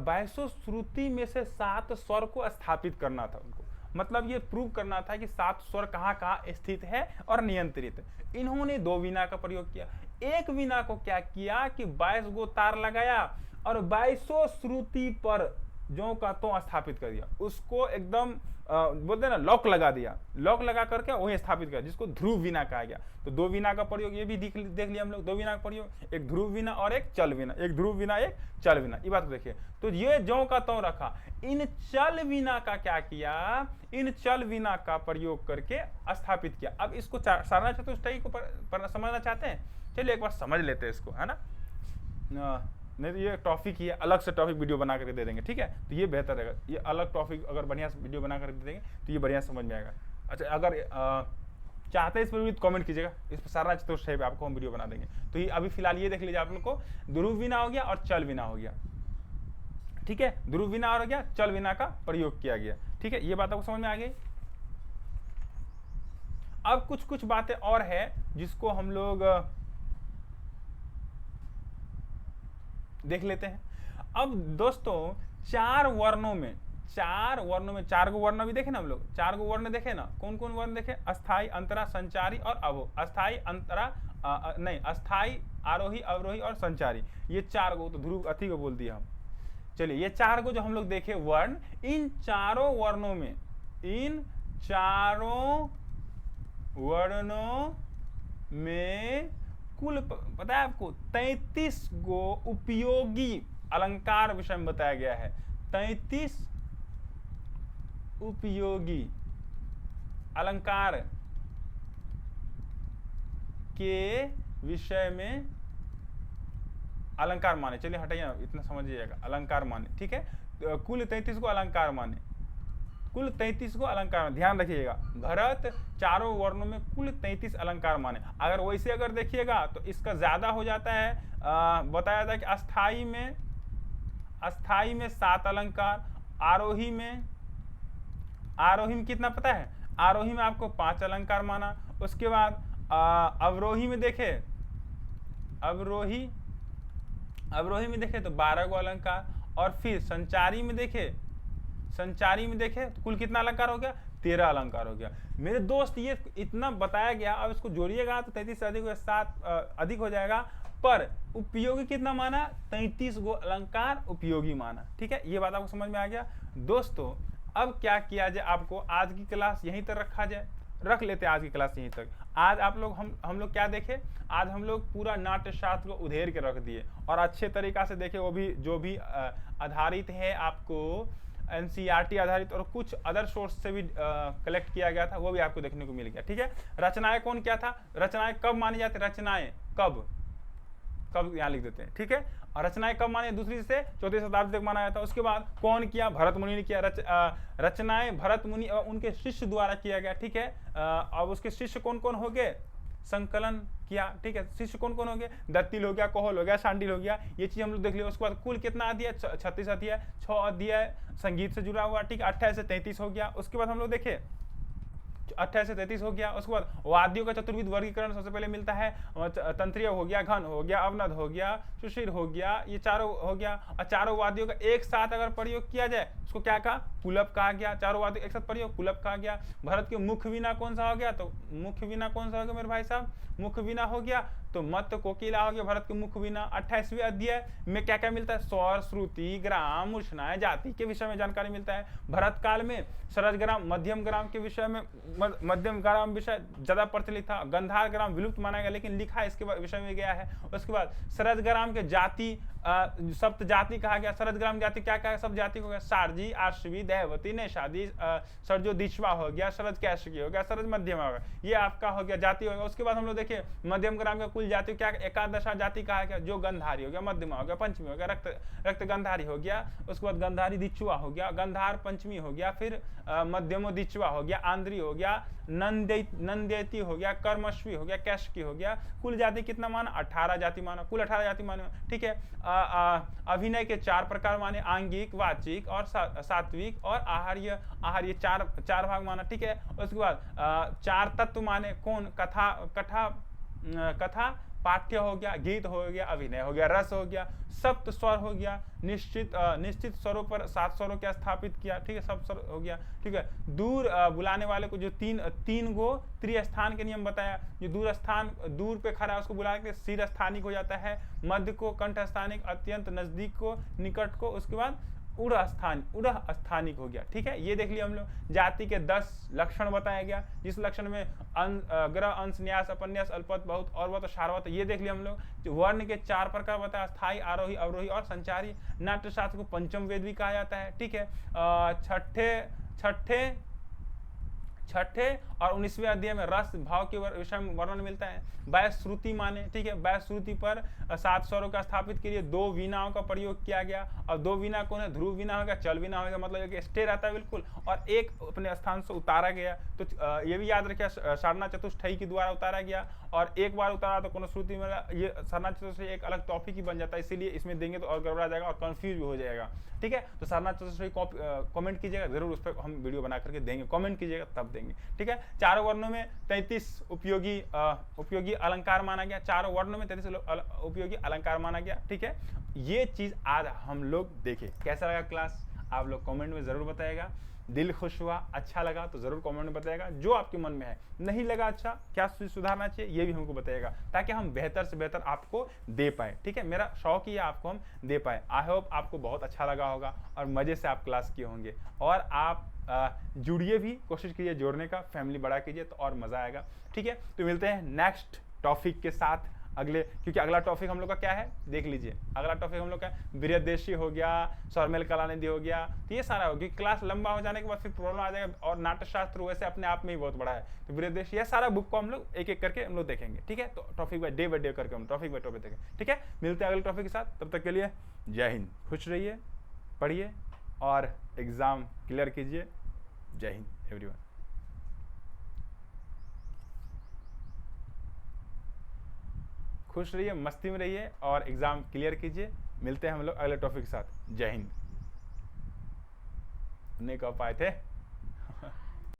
22 श्रुति में से 7 स्वर को स्थापित करना था उनको। मतलब ये प्रूव करना था कि 7 स्वर कहाँ कहाँ स्थित है और नियंत्रित है। इन्होंने 2 वीणा का प्रयोग किया। एक वीणा को क्या किया कि 22 गो तार लगाया और 22 श्रुति पर जो का तो स्थापित कर दिया, उसको एकदम बोलते ना लॉक लगा दिया, लॉक लगा करके वही स्थापित किया, जिसको ध्रुव वीणा कहा गया। तो 2 वीणा का प्रयोग ये भी देख लिया हम लोग। 2 वीणा का प्रयोग, एक ध्रुव वीणा और एक चल वीणा, एक ध्रुव वीणा एक चल वीणा। ये बात देखिए, तो ये जो का तो रखा। इन चल वीणा का क्या किया, इन चल वीणा का प्रयोग करके स्थापित किया। अब इसको शारना चतुष्टयी को समझना चाहते हैं, चलिए एक बार समझ लेते हैं इसको, है ना। नहीं तो ये टॉपिक ही है, अलग से टॉपिक वीडियो बना करके दे देंगे। ठीक है, तो ये बेहतर रहेगा, ये अलग टॉपिक अगर बढ़िया से वीडियो बना करके दे देंगे तो ये बढ़िया समझ में आएगा। अच्छा, अगर चाहते हैं इस पर भी कमेंट कीजिएगा, इस पर शारना चतुष्टयी पे आपको हम वीडियो बना देंगे। तो ये अभी फिलहाल ये देख लीजिए आप लोग को, ध्रुव वीणा हो गया और चल वीणा हो गया। ठीक है, ध्रुव वीणा हो गया, चल वीणा का प्रयोग किया गया। ठीक है, ये बात आपको समझ में आ गई। अब कुछ बातें और है जिसको हम लोग देख लेते हैं। अब दोस्तों 4 वर्णों में 4 गो वर्ण भी देखे ना हम लोग, 4 गो वर्ण देखे ना, कौन कौन वर्ण देखे, अस्थाई, अंतरा, संचारी और अवरोही। अस्थाई, अंतरा नहीं, अस्थाई, आरोही, अवरोही और संचारी, ये 4 गो। तो ध्रुव अति को बोल दिया हम। चलिए, ये 4 गो जो हम लोग देखे वर्ण, इन चारों वर्णों में, इन चारों वर्णों में कुल पता है आपको 33 गो उपयोगी अलंकार विषय में बताया गया है। 33 उपयोगी अलंकार के विषय में अलंकार माने। चलिए हटाइए, इतना समझिएगा, अलंकार माने। ठीक है, कुल 33 को अलंकार माने, कुल 33 को अलंकार, ध्यान रखिएगा। भरत चारों वर्णों में कुल 33 अलंकार माने। अगर वैसे अगर देखिएगा तो इसका ज्यादा हो जाता है। बताया था कि अस्थाई में 7 अलंकार, आरोही में कितना पता है, आरोही में आपको 5 अलंकार माना। उसके बाद अवरोही में देखे, अवरोही में देखे तो 12 गो अलंकार। और फिर संचारी में देखे तो कुल कितना अलंकार हो गया, 13 अलंकार हो गया। मेरे दोस्त ये इतना बताया गया, अब इसको जोड़िएगा तो 33 से अधिक 7 अधिक हो जाएगा, पर उपयोगी कितना माना, 33 गो अलंकार उपयोगी माना। ठीक है, ये बात आपको समझ में आ गया। दोस्तों अब क्या किया जाए, आपको आज की क्लास यहीं तक रख लेते हैं, आज की क्लास यहीं तक। आज आप लोग हम लोग क्या देखे, आज हम लोग पूरा नाट्य शास्त्र को उधेर के रख दिए और अच्छे तरीका से देखे। वो भी जो भी आधारित है आपको NCERT आधारित और कुछ अदर सोर्स से भी कलेक्ट किया गया था, वो भी आपको देखने को मिल गया। ठीक है, रचनाएं कौन क्या था, रचनाएं कब मानी जाती, रचनाएं कब यहाँ लिख देते हैं। ठीक है, और रचनाएं कब माने, 2री से 4वीं शताब्दी तक माना जाता है। उसके बाद कौन किया, भरत मुनि ने किया। रचनाएं भरत मुनि और उनके शिष्य द्वारा किया गया। ठीक है, अब उसके शिष्य कौन कौन हो गए, संकलन किया। ठीक है, शिष्य कौन कौन हो गए, दत्तिल हो गया, कोहल हो गया, शांडिल हो गया, ये चीज हम लोग देख लिया। उसके बाद कुल कितना अध्याय, 36 अध्याय, 6 अध्याय संगीत से जुड़ा हुआ। ठीक है, 28 से 33 हो गया। उसके बाद हम लोग देखे 28 से 33 हो गया। उसके बाद वाद्यों का चतुर्विध वर्गीकरण सबसे पहले मिलता है। तंत्रीय हो गया, घन हो गया, अवनद हो गया, सुशीर हो गया, ये चारों हो गया। और चारों वाद्यों का एक साथ अगर प्रयोग किया जाए उसको क्या कहा, पुलप कहा गया। चारों वाद्यों एक साथ प्रयोग, पुलप कहा गया। भरत के मुख्य वीणा कौन सा हो गया, तो मुख्य वीणा कौन सा हो गया मेरे भाई साहब, मुख्य वीणा हो गया तो मत कोकिला हो गया भरत के मुख वीणा। 28वें अध्याय में क्या क्या मिलता है, स्वर, श्रुति, ग्राम, उष्णा, जाति के विषय में जानकारी मिलता है। भरत काल में सरस ग्राम, मध्यम ग्राम के विषय में, मध्यम ग्राम विषय ज्यादा प्रचलित था। गंधार ग्राम विलुप्त माना गया, लेकिन लिखा इसके विषय में गया है। उसके बाद सरस ग्राम के जाति, सप्त जाति कहा गया। सरस ग्राम जाति क्या क्या है, सब जाति हो गया, सारजी, आश्वी, दैवती, नैषादी, सरजो दिशवा हो गया, सरज कैशकी हो गया, सरज मध्यम हो गया, ये आपका हो गया जाति हो गया। उसके बाद हम लोग देखिए मध्यम ग्राम का कुल जाति क्या, एकादशा जाति कहा गया, जो गंधारी हो गया, मध्यमा हो गया, पंचमी हो गया, रक्त गंधारी हो गया। उसके बाद गंधारी दिचुआ हो गया, गंधार पंचमी हो गया, फिर मध्यमो दिचुआ हो गया, आंध्री हो गया, नंदेती हो गया, कर्मश्वी हो गया, कैशकी हो गया। कुल जाति कितना माना, 18 जाति माना, कुल 18 जाति माना, ठीक है। अभिनय के 4 प्रकार माने, आंगिक, वाचिक और सात्विक और आहार्य चार भाग माना, ठीक है। उसके बाद 4 तत्व माने, कौन, कथा पाठ्य हो गया, गीत हो गया, अभिनय हो गया, रस हो गया, सप्त स्वर हो गया, निश्चित स्वरों पर 7 स्वरों को स्थापित किया, ठीक है, सप्त स्वर हो गया, ठीक है। दूर बुलाने वाले को जो तीन गो त्रिस्थान के नियम बताया, जो दूर पे खड़ा है उसको बुला के सिर स्थानिक हो जाता है, मध्य को कंठ स्थानिक, अत्यंत नजदीक को, निकट को, उसके बाद उड़ स्थानिक हो गया, ठीक है। ये देख लिया हम लोग। जाति के 10 लक्षण बताया गया, जिस लक्षण में ग्रह, अंश, न्यास, अपन्यास, अल्पत, बहुत और बहुत सारवत, ये देख लिया हम लोग। वर्ण के 4 प्रकार बताया, स्थायी, आरोही, अवरोही और संचारी। नाट्य शास्त्र को पंचम वेद भी कहा जाता है, ठीक है। छठे और 19वें अध्याय में रस भाव के विषय में वर्णन मिलता है। बैस श्रुति माने, ठीक है, बैस श्रुति पर 7 स्वरों का स्थापित के लिए 2 वीणाओं का प्रयोग किया गया। और 2 वीणा कौन है, ध्रुव वीणा होगा, चल वीणा होगा, मतलब कि स्टे रहता है बिल्कुल, और एक अपने स्थान से उतारा गया। तो ये भी याद रखिए, सरना चतुष्टयी के द्वारा उतारा गया, और एक बार उतारा तो कोनो श्रुति में ये सरना चतुष्टयी एक अलग टॉपिक ही बन जाता है, इसीलिए इसमें देंगे तो और गड़बड़ा जाएगा और कंफ्यूज भी हो जाएगा, ठीक है। तो सरना चतुष्टयी कमेंट कीजिएगा जरूर, उस पर हम वीडियो बना करके देंगे, कमेंट कीजिएगा तब देंगे, ठीक है। 4 वर्णों में 33 उपयोगी अलंकार माना गया, 4 वर्णों में 33 उपयोगी अलंकार माना गया, ठीक है। ये चीज आज हम लोग देखे। कैसा लगा क्लास, आप लोग कमेंट में जरूर बताइएगा। दिल खुश हुआ, अच्छा लगा तो जरूर कमेंट में बताइएगा, जो आपके मन में है। नहीं लगा अच्छा, क्या सुधारना चाहिए ये भी हमको बताइएगा, ताकि हम बेहतर से बेहतर आपको दे पाए, ठीक है। मेरा शौक ही है आपको हम दे पाए। आई होप आपको बहुत अच्छा लगा होगा और मजे से आप क्लास किए होंगे, और आप जुड़िए भी, कोशिश कीजिए जोड़ने का, फैमिली बड़ा कीजिए तो और मजा आएगा, ठीक है। तो मिलते हैं नेक्स्ट टॉपिक के साथ अगले, क्योंकि अगला टॉपिक हम लोग का क्या है देख लीजिए। अगला टॉपिक हम लोग का बृहदेशी हो गया, स्वरमेल कलानिधि हो गया, तो ये सारा होगी। क्लास लंबा हो जाने के बाद फिर प्रॉब्लम आ जाएगा, और नाट्यशास्त्र वैसे अपने आप में ही बहुत बड़ा है, तो बृहदेशी ये सारा बुक को हम लोग एक एक करके हम लोग देखेंगे, ठीक है। तो टॉपिक बाय डे करके हम टॉपिक बाय टॉपिक देखेंगे, ठीक है। मिलते हैं अगले टॉपिक के साथ, तब तक के लिए जय हिंद, खुश रहिए, पढ़िए और एग्जाम क्लियर कीजिए। जय हिंद एवरीवन। खुश रहिए, मस्ती में रहिए और एग्जाम क्लियर कीजिए। मिलते हैं हम लोग अगले टॉपिक के साथ। जय हिंद। नहीं कह पाए थे।